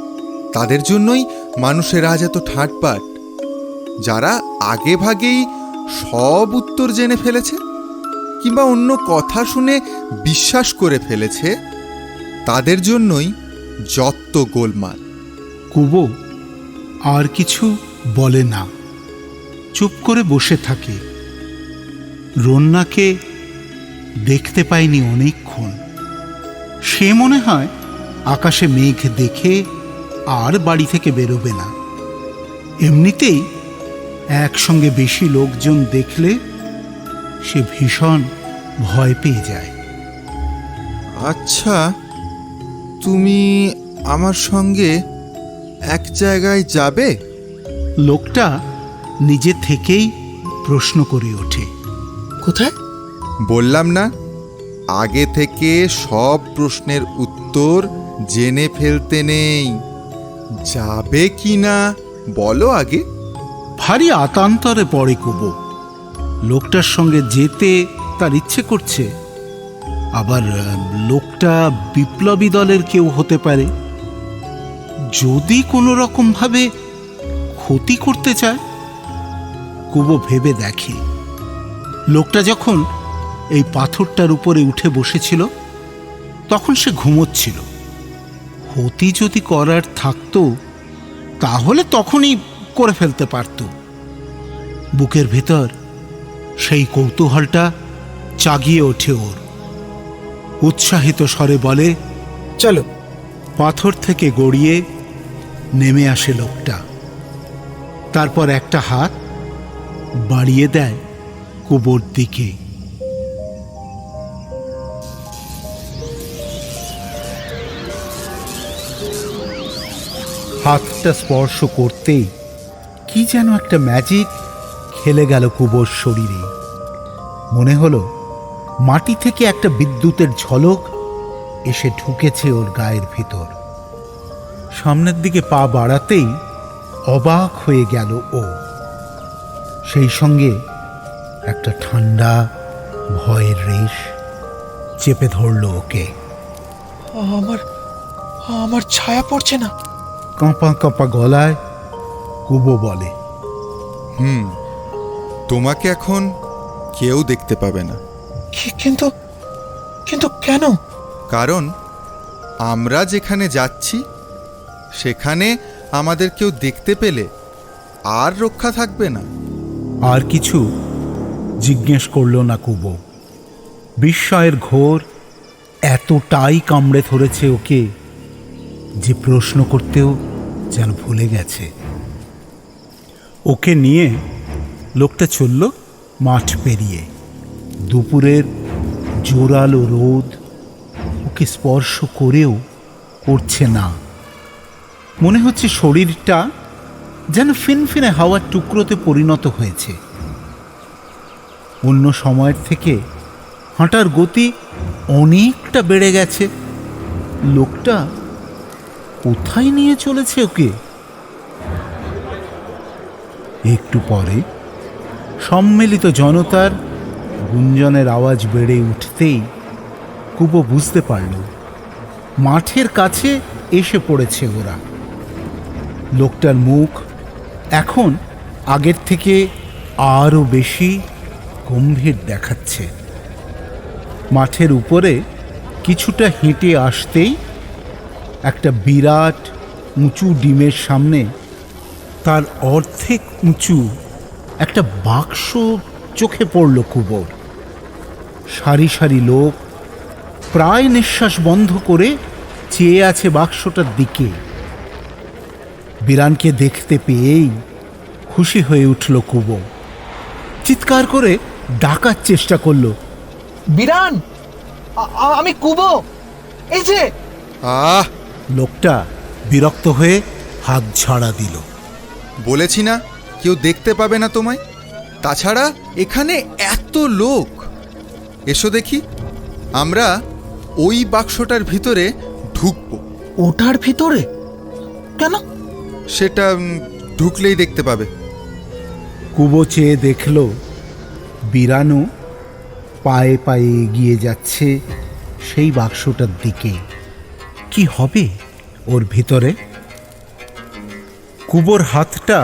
তাদের জন্যই মানুষের আজ এত ঠাটপাট। যারা আগে ভাগেই সব উত্তর জেনে ফেলেছে কিংবা অন্য কথা শুনে বিশ্বাস করে ফেলেছে, তাদের জন্যই যত গোলমাল। কুবো আর কিছু বলে না, চুপ করে বসে থাকে। রন্নাকে দেখতে পায়নি অনেকক্ষণ। সে মনে হয় আকাশে মেঘ দেখে আর বাড়ি থেকে বেরোবে না। এমনিতেই একসঙ্গে বেশি লোকজন দেখলে সে ভীষণ ভয় পেয়ে যায়। আচ্ছা, তুমি আমার সঙ্গে এক জায়গায় যাবে? লোকটা নিজে থেকেই প্রশ্ন করে ওঠে। কোথায়? বললাম না, আগে থেকে সব প্রশ্নের উত্তর জেনে ফেলতে নেই। যাবে কি না বলো আগে। ভারী আতান্তরে পড়ে কুবো। লোকটার সঙ্গে যেতে তার ইচ্ছে করছে, আবার লোকটা বিপ্লবী দলের কেউ হতে পারে। যদি কোনো রকমভাবে ক্ষতি করতে চায়, কুবো ভেবে দেখে লোকটা যখন এই পাথরটার উপরে উঠে বসেছিল তখন সে ঘুমোচ্ছিল। ক্ষতি যদি করার থাকতো তাহলে তখনই করে ফেলতে পারত। বুকের ভেতর সেই কৌতূহলটা জাগিয়ে ওঠে ওর। উৎসাহিত স্বরে বলে, চলো। পাথর থেকে গড়িয়ে নেমে আসে লোকটা। তারপর একটা হাত বাড়িয়ে দেয় কুবোর দিকে। হাতটা স্পর্শ করতেই কি যেন একটা ম্যাজিক খেলে গেল কুবোর শরীরে। মনে হলো মাটি থেকে একটা বিদ্যুতের ঝলক এসে ঢুকেছে ওর গায়ের ভিতর। সামনের দিকে পা বাড়াতেই অবাক হয়ে গেল ও। সেই সঙ্গে একটা ঠান্ডা ভয়ের রেশ চেপে ধরল ওকে। আমার ছায়া পড়ছে না। কাঁপা কাঁপা গলায় কুবো বলে, তোমাকে এখন কেউ দেখতে পাবে না। কিন্তু কিন্তু কেন? কারণ আমরা যেখানে যাচ্ছি সেখানে আমাদের কেউ দেখতে পেলে আর রক্ষা থাকবে না। আর কিছু জিজ্ঞেস করল না কুবো। বিস্ময়ের ঘোর এতটাই কামড়ে ধরেছে ওকে যে প্রশ্ন করতেও যেন ভুলে গেছে। ওকে নিয়ে লোকটা চলল মাঠ পেরিয়ে। দুপুরের জোরালো রোদ ওকে স্পর্শ করেও করছে না। মনে হচ্ছে শরীরটা যেন ফিনফিনে হাওয়ার টুকরোতে পরিণত হয়েছে। অন্য সময়ের থেকে হাঁটার গতি অনেকটা বেড়ে গেছে। লোকটা কোথায় নিয়ে চলেছে ওকে? একটু পরে সম্মিলিত জনতার গুঞ্জনের আওয়াজ বেড়ে উঠতেই কুবো বুঝতে পারল মাঠের কাছে এসে পড়েছে ওরা। লোকটার মুখ এখন আগের থেকে আরও বেশি গম্ভীর দেখাচ্ছে। মাঠের উপরে কিছুটা হেঁটে আসতেই একটা বিরাট উঁচু ডিমের সামনে তার অর্ধেক উঁচু একটা বাক্স চোখে পড়ল কুবোর। সারি সারি লোক প্রায় নিঃশ্বাস বন্ধ করে চেয়ে আছে বাক্সটার দিকে। বিরানকে দেখতে পেয়েই খুশি হয়ে উঠল কুবো। চিৎকার করে ডাকার চেষ্টা করল, বিরান, আমি কুবো, এই যে। লোকটা বিরক্ত হয়ে হাত ঝাড়া দিল। বলেছি না কেউ দেখতে পাবে না তোমায়। তাছাড়া এখানে এত লোক। এসো দেখি, আমরা ওই বাক্সটার ভিতরে ঢুকবো। ওটার ভিতরে কেন? সেটা ঢুকলেই দেখতে পাবে। কুবো চেয়ে দেখল বিরানু পায়ে পায়ে এগিয়ে যাচ্ছে সেই বাক্সটার দিকে। কি হবে ওর ভিতরে? কুবোর হাতটা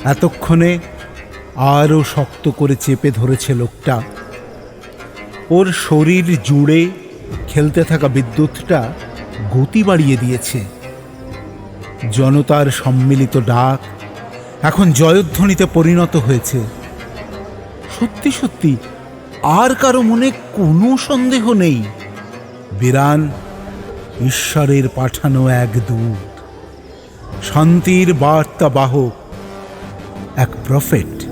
এতক্ষণে আরও শক্ত করে চেপে ধরেছে লোকটা। ওর শরীর জুড়ে খেলতে থাকা বিদ্যুৎটা গতি বাড়িয়ে দিয়েছে। জনতার সম্মিলিত ডাক এখন জয়ধ্বনিতে পরিণত হয়েছে। সত্যি সত্যি আর কারো মনে কোনো সন্দেহ নেই, বিরান ঈশ্বরের পাঠানো এক দূত, শান্তির বার্তা বাহক, এক প্রফেট।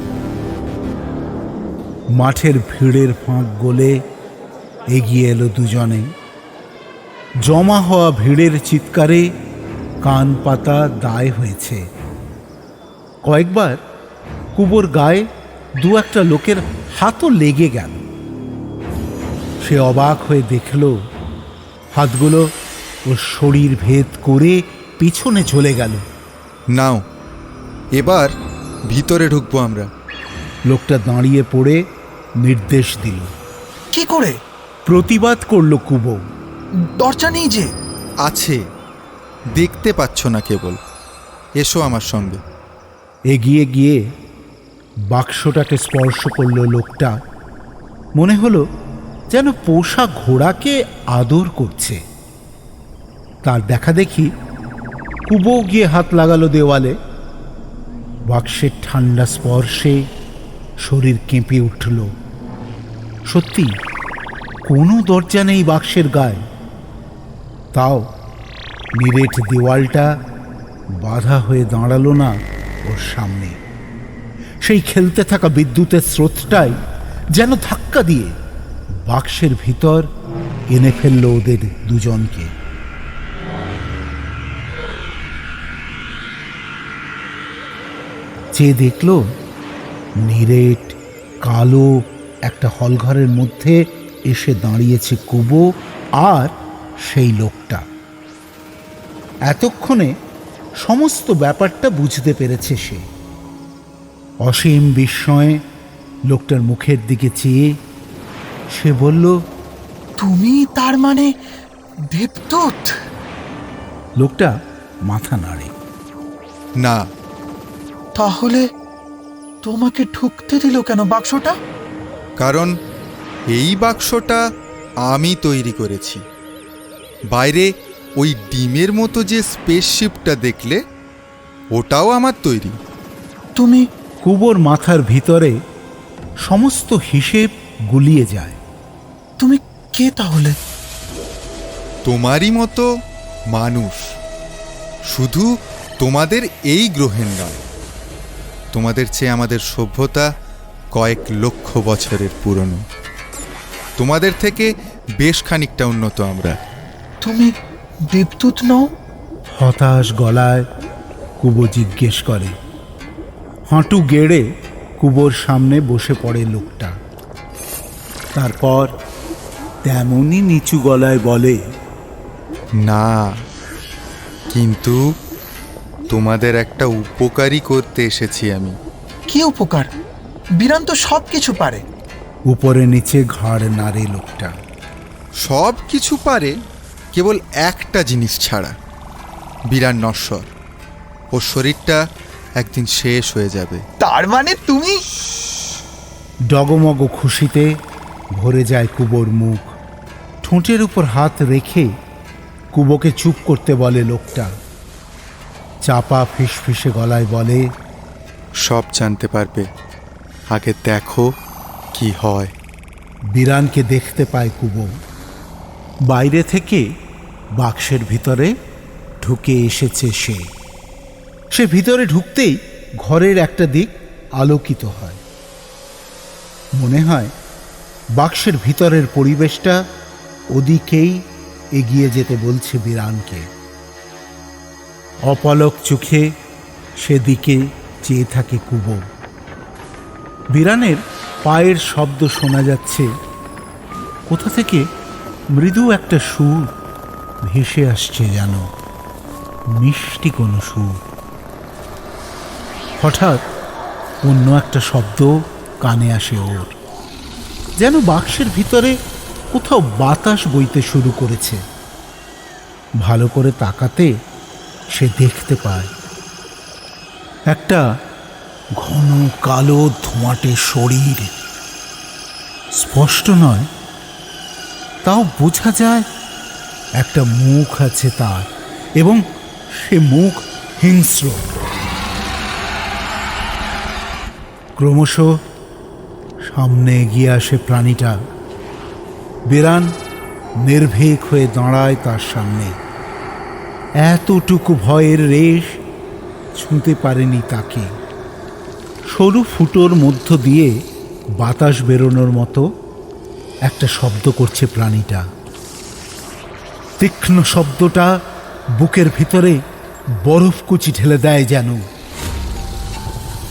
মাঠের ভিড়ের ফাঁক গলে এগিয়ে এলো দুজনে। জমা হওয়া ভিড়ের চিৎকারে কান পাতা দায় হয়েছে। কয়েকবার কুবোর গায়ে দু একটা লোকের হাতও লেগে গেল। সে অবাক হয়ে দেখল হাতগুলো ওর শরীর ভেদ করে পিছনে চলে গেল। নাও, এবার ভিতরে ঢুকবো আমরা। লোকটা দাঁড়িয়ে পড়ে নির্দেশ দিল। কি করে? প্রতিবাদ করল কুবো। দরজা নেই যে। আছে, দেখতে পাচ্ছ না কেবল। এসো আমার সঙ্গে। এগিয়ে গিয়ে বাক্সটাকে স্পর্শ করল লোকটা। মনে হলো যেন পোষা ঘোড়াকে আদর করছে। তার দেখা দেখি কুবো গিয়ে হাত লাগালো দেওয়ালে। বাক্সের ঠান্ডা স্পর্শে শরীর কেঁপে উঠল। সত্যি কোনো দরজা নেই বাক্সের গায়ে। তাও নিরেট দেওয়ালটা বাধা হয়ে দাঁড়ালো না ওর সামনে। সেই খেলতে থাকা বিদ্যুতের স্রোতটাই যেন ধাক্কা দিয়ে বাক্সের ভিতর এনে ফেলল ওদের দুজনকে। যে দেখল নিরেট কালো একটা হলঘরের মধ্যে এসে দাঁড়িয়েছে কুবো আর সেই লোকটা। এতক্ষণে সমস্ত ব্যাপারটা বুঝতে পেরেছে সে। অসীম বিস্ময়ে লোকটার মুখের দিকে চেয়ে সে বলল, তুমি তার মানে দেবদূত? লোকটা মাথা নাড়ে। না। তাহলে তোমাকে ঢুকতে দিল কেন বাক্সটা? কারণ এই বাক্সটা আমি তৈরি করেছি। বাইরে ওই ডিমের মতো যে স্পেসশিপটা দেখলে, ওটাও আমার তৈরি। তুমি কুবোর মাথার ভিতরে সমস্ত হিসেব গুলিয়ে যায়। তুমি কে তাহলে? তোমারই মতো মানুষ, শুধু তোমাদের এই গ্রহের নয়। তোমাদের চেয়ে আমাদের সভ্যতা কয়েক লক্ষ বছরের পুরনো। তোমাদের থেকে বেশ খানিকটা উন্নত আমরা। তুমি দেবদূত নও? হতাশ গলায় কুবো জিজ্ঞেস করে। হাঁটু গেড়ে কুবোর সামনে বসে পড়ে লোকটা। তারপর তেমনই নিচু গলায় বলে, না, কিন্তু তোমাদের একটা উপকারই করতে এসেছি আমি। কি উপকার? বিরান তো সব কিছু পারে। উপরে নিচে ঘাড় নাড়ে লোকটা। সব কিছু পারে, কেবল একটা জিনিস ছাড়া। বিরান নশ্বর। ওর শরীরটা একদিন শেষ হয়ে যাবে। তার মানে তুমি? ডগমগ খুশিতে ভরে যায় কুবোর মুখ। ঠোঁটের উপর হাত রেখে কুবোকে চুপ করতে বলে লোকটা। চাপা ফিসফিসে গলায় বলে, সব জানতে পারবে, আগে দেখো কি হয়। বিরানকে দেখতে পায় কুবো। বাইরে থেকে বাক্সের ভিতরে ঢুকে এসেছে সে। সে ভিতরে ঢুকতেই ঘরের একটা দিক আলোকিত হয়। মনে হয় বাক্সের ভিতরের পরিবেশটা ওদিকেই এগিয়ে যেতে বলছে বিরানকে। অপলক চোখে সেদিকে চেয়ে থাকে কুবো। বিরানের পায়ের শব্দ শোনা যাচ্ছে। কোথা থেকে মৃদু একটা সুর ভেসে আসছে, যেন মিষ্টি কোনো সুর। হঠাৎ অন্য একটা শব্দ কানে আসে ওর, যেন বাক্সের ভিতরে কোথাও বাতাস বইতে শুরু করেছে। ভালো করে তাকাতে সে দেখতে পায় একটা ঘন কালো ধোঁয়াটে শরীর। স্পষ্ট নয়, তাও বোঝা যায় একটা মুখ আছে তার, এবং সে মুখ হিংস্র। ক্রমশ সামনে এগিয়ে আসে প্রাণীটা। বিরান নির্ভীক হয়ে দাঁড়ায় তার সামনে। এতটুকু ভয়ের রেশ ছুঁতে পারেনি তাকে। সরু ফুটোর মধ্য দিয়ে বাতাস বেরোনোর মতো একটা শব্দ করছে প্রাণীটা। তীক্ষ্ণ শব্দটা বুকের ভিতরে বরফকুচি ঠেলে দেয় যেন।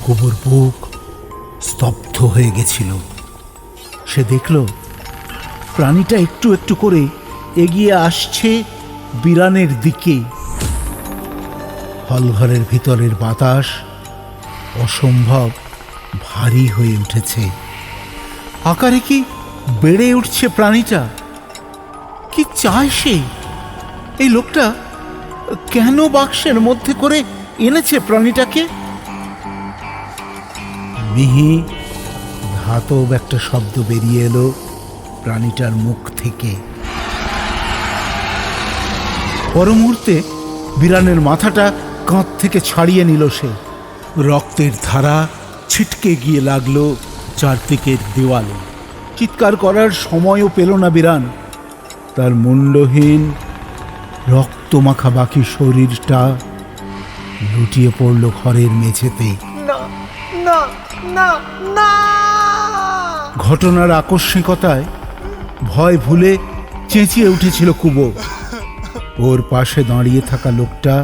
কুবুর বুক স্তব্ধ হয়ে গেছিল। সে দেখল প্রাণীটা একটু একটু করে এগিয়ে আসছে বিরানের দিকে। হলঘরের ভিতরের বাতাস অসম্ভব ভারী হয়ে উঠেছে। আকারে কি বেড়ে উঠছে প্রাণীটা। কি চায় সে? এই লোকটা কেন বাক্সের মধ্যে করে এনেছে প্রাণীটাকে? মিহি ধাতব একটা শব্দ বেরিয়ে এলো প্রাণীটার মুখ থেকে। পর মুহূর্তে বিরানের মাথাটা কাঁধ থেকে ছাড়িয়ে নিল সে। রক্তের ধারা ছিটকে গিয়ে লাগলো চারদিকের দেওয়ালে। চিৎকার করার সময়ও পেল না বিরান। তার মুন্ডহীন রক্তমাখা বাকি শরীরটা লুটিয়ে পড়ল ঘরের মেঝেতে। ঘটনার আকস্মিকতায় ভয় ভুলে চেঁচিয়ে উঠেছিল কুবো। ওর পাশে দাঁড়িয়ে থাকা লোকটা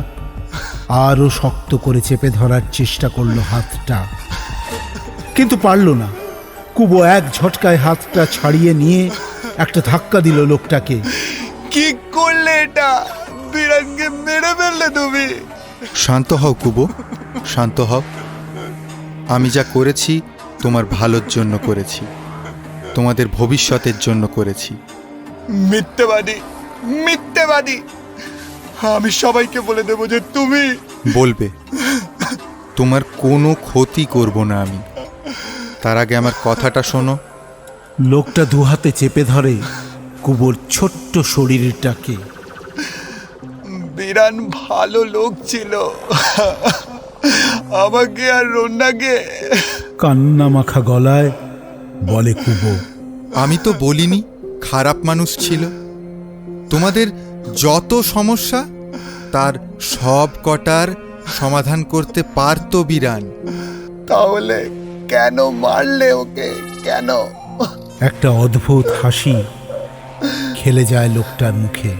আরো শক্ত করে চেপে ধরার চেষ্টা করলো হাতটা, কিন্তু পারল না। কুবো এক ঝটকায় হাতটা ছাড়িয়ে নিয়ে একটা ধাক্কা দিল লোকটাকে। কি করলে এটা? বিরানকে মেরে ফেললে তুমি। শান্ত হও কুবো, শান্ত হও। আমি যা করেছি তোমার ভালোর জন্য করেছি, তোমাদের ভবিষ্যতের জন্য করেছি। মিথ্যেবাদী, মিথ্যেবাদী! আমি সবাইকে বলে দেবো যে তুমি। বলবে, তোমার কোনো ক্ষতি করব না আমি। তার আগে আমার কথাটা শোনো। লোকটা দুহাতে চেপে ধরে কুবোর ছোট্ট শরীরটাকে। বিরান ভালো লোক ছিল, আমাকে আর রন্নাকে। কান্না মাখা গলায় বলে কুবো। আমি তো বলিনি খারাপ মানুষ ছিল। তোমাদের যত সমস্যা তার সব কটার সমাধান করতে পারতো বিরান। তাহলে কেন মারলে ওকে? কেন? একটা অদ্ভুত হাসি খেলে যায় লোকটার মুখে।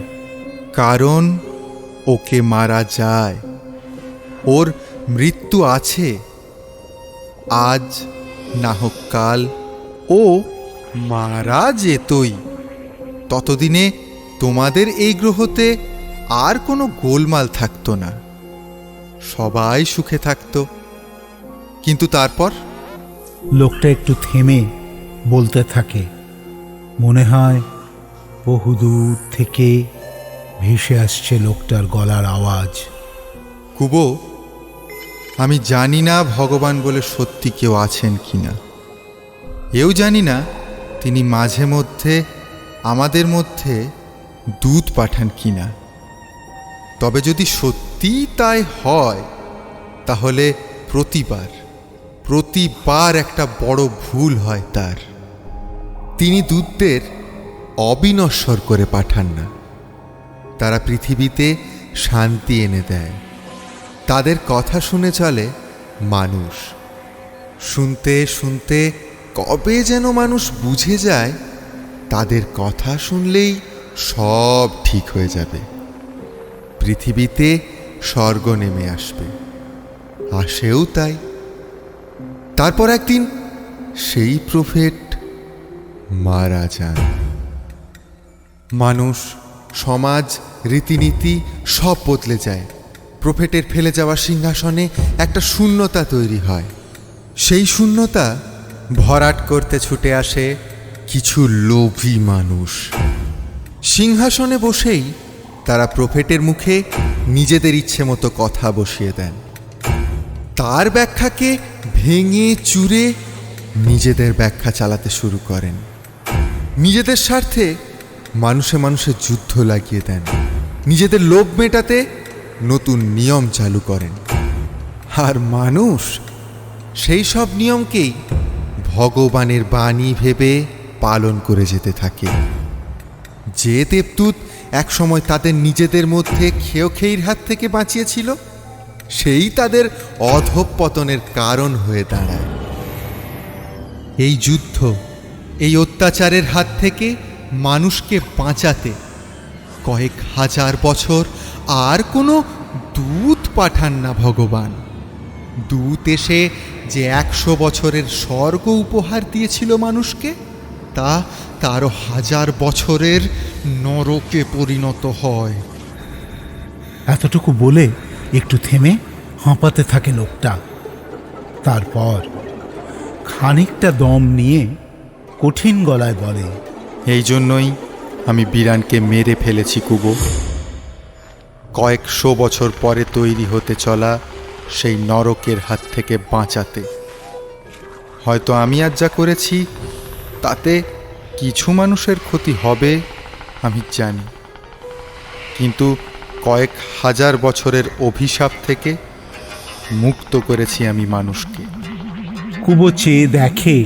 কারণ ওকে মারা যায়, ওর মৃত্যু আছে। আজ না হোক কাল ও মারা যেতই। ততদিনে তোমাদের এই গ্রহতে আর কোনো গোলমাল থাকতো না, সবাই সুখে থাকতো। কিন্তু তারপর লোকটা একটু থেমে বলতে থাকে। মনে হয় বহুদূর থেকে ভেসে আসছে লোকটার গলার আওয়াজ। কুবো, আমি জানি না ভগবান বলে সত্যি কেউ আছেন কিনা। এও জানি না তিনি মাঝে মধ্যে আমাদের মধ্যে দূত পাঠান কিনা। তবে যদি সত্যি তাই হয়, তাহলে প্রতিবার একটা বড় ভুল হয় তার। তিনি দূতদের অবিনশ্বর করে পাঠান না। তারা পৃথিবীতে শান্তি এনে দেয়। তাদের কথা শুনে চলে মানুষ। শুনতে শুনতে কবে যেন মানুষ বুঝে যায় তাদের কথা শুনলেই সব ঠিক হয়ে যাবে, পৃথিবীতে স্বর্গ নেমে আসবে। আসেও তাই। তারপর একদিন সেই প্রফেট মারা যান। মানুষ, সমাজ, রীতিনীতি সব বদলে যায়। প্রফেটের ফেলে যাওয়া সিংহাসনে একটা শূন্যতা তৈরি হয়। সেই শূন্যতা ভরাট করতে ছুটে আসে কিছু লোভী মানুষ। সিংহাসনে বসেই তারা প্রফেটের মুখে নিজেদের ইচ্ছে মতো কথা বসিয়ে দেন। তার ব্যাখ্যাকে ভেঙে চুরে নিজেদের ব্যাখ্যা চালাতে শুরু করেন। নিজেদের স্বার্থে মানুষে মানুষে যুদ্ধ লাগিয়ে দেন। নিজেদের লোভ মেটাতে নতুন নিয়ম চালু করেন। আর মানুষ সেই সব নিয়মকেই ভগবানের বাণী ভেবে পালন করে যেতে থাকে। যে দেবদূত একসময় তাদের নিজেদের মধ্যে খেয়ের হাত থেকে বাঁচিয়েছিল, সেই তাদের অধঃপতনের কারণ হয়ে দাঁড়ায়। এই যুদ্ধ, এই অত্যাচারের হাত থেকে মানুষকে বাঁচাতে কয়েক হাজার বছর আর কোনো দূত পাঠান না ভগবান। দূত এসে যে 100 বছরের স্বর্গ উপহার দিয়েছিল মানুষকে, তা 13,000 বছরের নরকে পরিণত হয়। এতটুকু বলে একটু থেমে হাঁপাতে থাকে লোকটা। তারপর খানিকটা দম নিয়ে কঠিন গলায় বলে, এই জন্যই আমি বিরানকে মেরে ফেলেছি কুবো। কয়েকশো বছর পরে তৈরি হতে চলা সেই নরকের হাত থেকে বাঁচাতে। হয়তো আমি আজ যা করেছি তাতে কিছু মানুষের ক্ষতি হবে আমি জানি, কিন্তু কয়েক হাজার বছরের অভিশাপ থেকে মুক্ত করেছি আমি মানুষকে। কুবো চেয়ে দেখে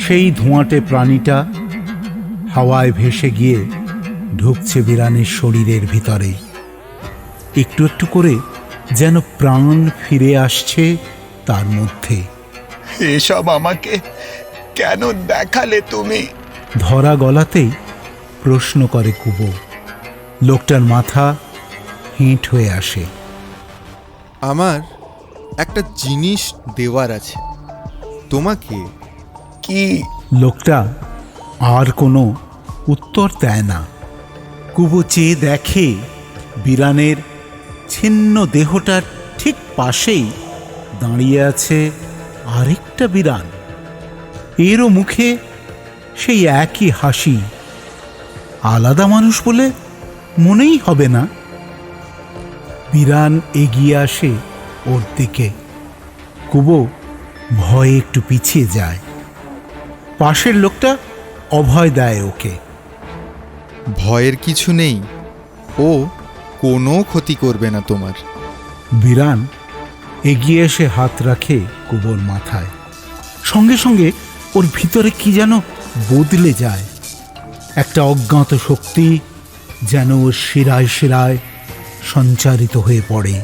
সেই ধোঁয়াটে প্রাণীটা হাওয়ায় ভেসে গিয়ে ঢুকছে বিরানের শরীরের ভিতরে। একটু একটু করে যেন প্রাণ ফিরে আসছে তার মধ্যে। এসব আমাকে কেন দেখালে তুমি? ধরা গলাতেই প্রশ্ন করে কুবো। লোকটার মাথা হেঁট হয়ে আসে। আমার একটা জিনিস দেওয়ার আছে তোমাকে। কি? লোকটা আর কোনো উত্তর দেয় না। কুবো চেয়ে দেখে বিরানের ছিন্ন দেহটার ঠিক পাশেই দাঁড়িয়ে আছে আরেকটা বিরান। এরও মুখে সেই একই হাসি। আলাদা মানুষ বলে মনেই হবে না। বিরান এগিয়ে আসে ওর দিকে। কুবো ভয়ে একটু পিছিয়ে যায়। পাশের লোকটা অভয় দেয় ওকে। ভয়ের কিছু নেই, ও কোনো ক্ষতি করবে না তোমার। বিরান এগিয়ে এসে হাত রাখে কুবোর মাথায়। সঙ্গে সঙ্গে ওর ভিতরে কি যেন বদলে যায়। একটা অজ্ঞাত শক্তি যেন ওর শিরায় শিরায় সঞ্চারিত হয়ে পড়ে।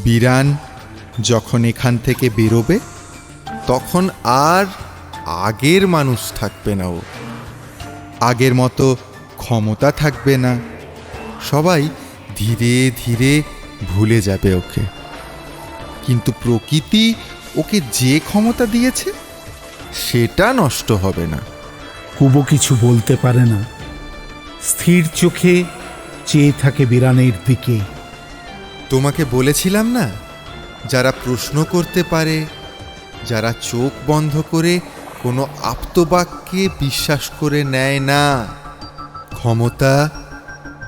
বিরান যখন এখান থেকে বেরোবে তখন আর আগের মানুষ থাকবে না। ও আগের মতো ক্ষমতা থাকবে না। সবাই ধীরে ধীরে ভুলে যাবে ওকে, কিন্তু প্রকৃতি ওকে যে ক্ষমতা দিয়েছে সেটা নষ্ট হবে না। কুবো কিছু বলতে পারে না। স্থির চোখে চেয়ে থাকে বিরানের দিকে। তোমাকে বলেছিলাম না, যারা প্রশ্ন করতে পারে, যারা চোখ বন্ধ করে কোনো আপ্তবাক্যে বিশ্বাস করে নেয় না, ক্ষমতা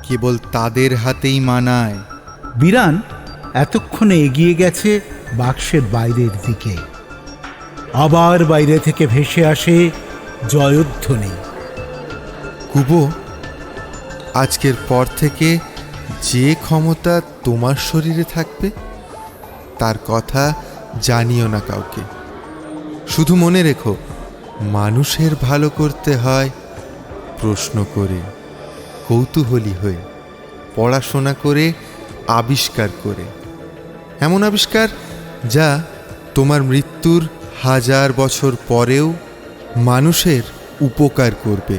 কেবল তাদের হাতেই মানায়। বিরান এতক্ষণে এগিয়ে গেছে বাক্সের বাইরের দিকে। আবার বাইরে থেকে ভেসে আসে জয়ধ্বনি। কুবো, আজকের পর থেকে যে ক্ষমতা তোমার শরীরে থাকবে তার কথা জানিও না কাউকে। শুধু মনে রেখো, মানুষের ভালো করতে হয় প্রশ্ন করে, কৌতূহলী হয়ে, পড়াশোনা করে, আবিষ্কার করে। এমন আবিষ্কার যা তোমার মৃত্যুর 1000 বছর পরেও মানুষের উপকার করবে।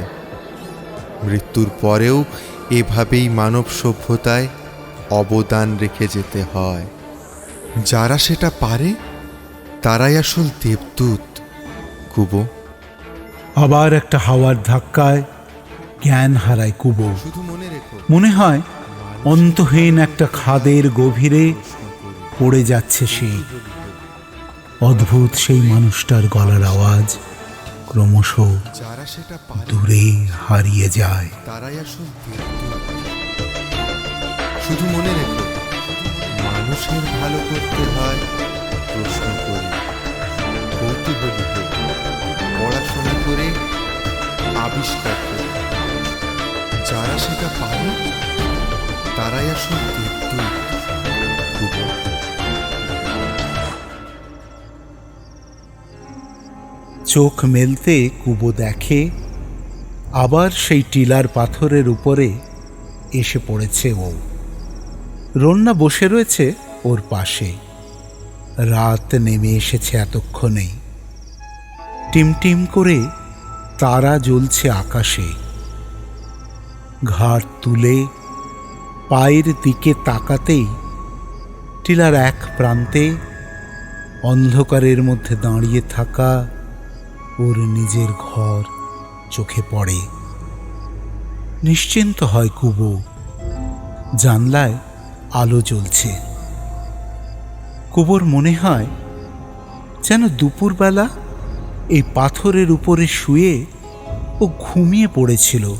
মৃত্যুর পরেও এভাবেই মানব সভ্যতায় অবদান রেখে যেতে হয়। যারা সেটা পারে তারাই আসল দেবদূত। কুবো, আবার একটা হাওয়ার ধাক্কায় জ্ঞান হারায় কুবো। শুধু মনে রেখো, মনে হয় অন্তহীন একটা খাদের গভীরে পড়ে যাচ্ছে সে। অদ্ভুত সেই মানুষটার গলার আওয়াজ ক্রমশ যারা সেটা পারে দূরে হারিয়ে যায়। তারাই আসল দেবদূত। শুধু মনে রেখো, মানুষের ভালো করতে হয় প্রশ্ন করে, কৌতূহলী হয়ে, পড়াশোনা করে, আবিষ্কার করে। যারা সেটা পারে তারাই আসল দেবদূত। কুবো। চোখ মেলতে কুবো দেখে আবার সেই টিলার পাথরের উপরে এসে পড়েছে ও। রন্না বসে রয়েছে ওর পাশে। রাত নেমে এসেছে এতক্ষণেই। টিমটিম করে তারা জ্বলছে আকাশে। ঘাড় তুলে পায়ের দিকে তাকাতেই টিলার এক প্রান্তে অন্ধকারের মধ্যে দাঁড়িয়ে থাকা ওর নিজের ঘর চোখে পড়ে। নিশ্চিন্ত হয় কুবো। জানলায় আলো জ্বলছে। কুবোর মনে হয় যেন দুপুরবেলা এই পাথরের উপরে শুয়ে ও ঘুমিয়ে পড়েছিল।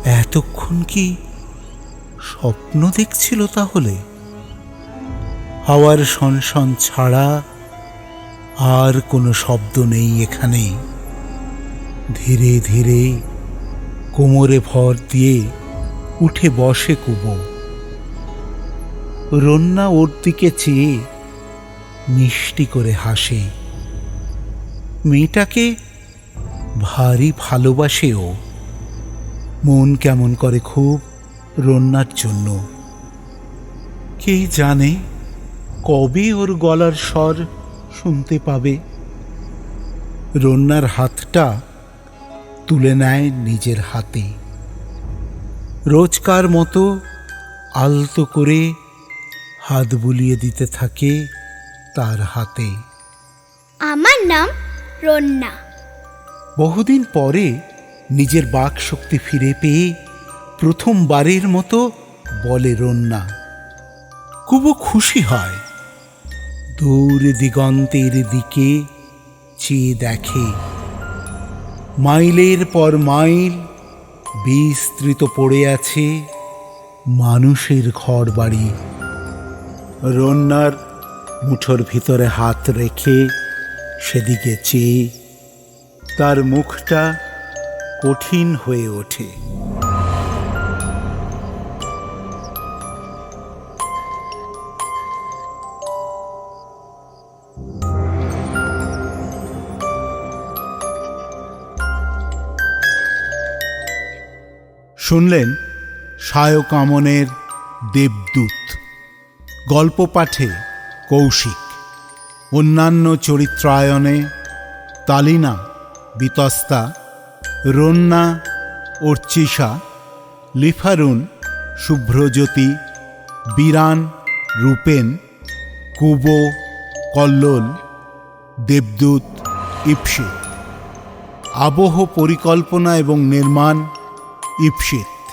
এতক্ষণ কি স্বপ্ন দেখছিল তাহলে? হাওয়ার সনসন ছাড়া আর কোনো শব্দ নেই এখানে। ধীরে ধীরে কোমরে ভর দিয়ে উঠে বসে কুবো। রন্না ওর দিকে চেয়ে মিষ্টি করে হাসে। মেয়েটাকে ভারী ভালোবাসে ও। মন কেমন করে খুব রন্নার জন্য। কে জানে কবে ওর গলার স্বর শুনতে পাবে। রন্নার হাতটা তুলে নেয় নিজের হাতে। রোজকার মতো আলতো করে হাত বুলিয়ে দিতে থাকে তার হাতে। আমার নাম রন্না। বহুদিন পরে নিজের বাক শক্তি ফিরে পেয়ে প্রথমবারের মতো বলে রন্না। কুবো খুশি হয়। দূর দিগন্তের দিকে চেয়ে দেখে। মাইলের পর মাইল বিস্তৃত পড়ে আছে মানুষের ঘর বাড়ি। রন্নার মুঠোর ভিতরে হাত রেখে সেদিকে চেয়ে তার মুখটা কঠিন হয়ে ওঠে। শুনলেন সায়ক আমনের দেবদূত। গল্প পাঠে কৌশিক। অন্যান্য চরিত্রায়নে তালিনা, বিতস্তা, রন্না, অর্চিষা, লিফারুন, শুভ্রজ্যোতি, বিরান, রূপেন, কুবো, কল্লোল, দেবদূত, ইপ্সিত। আবহ পরিকল্পনা এবং নির্মাণ ইপ্সিত।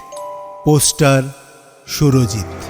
পোস্টার সুরজিৎ।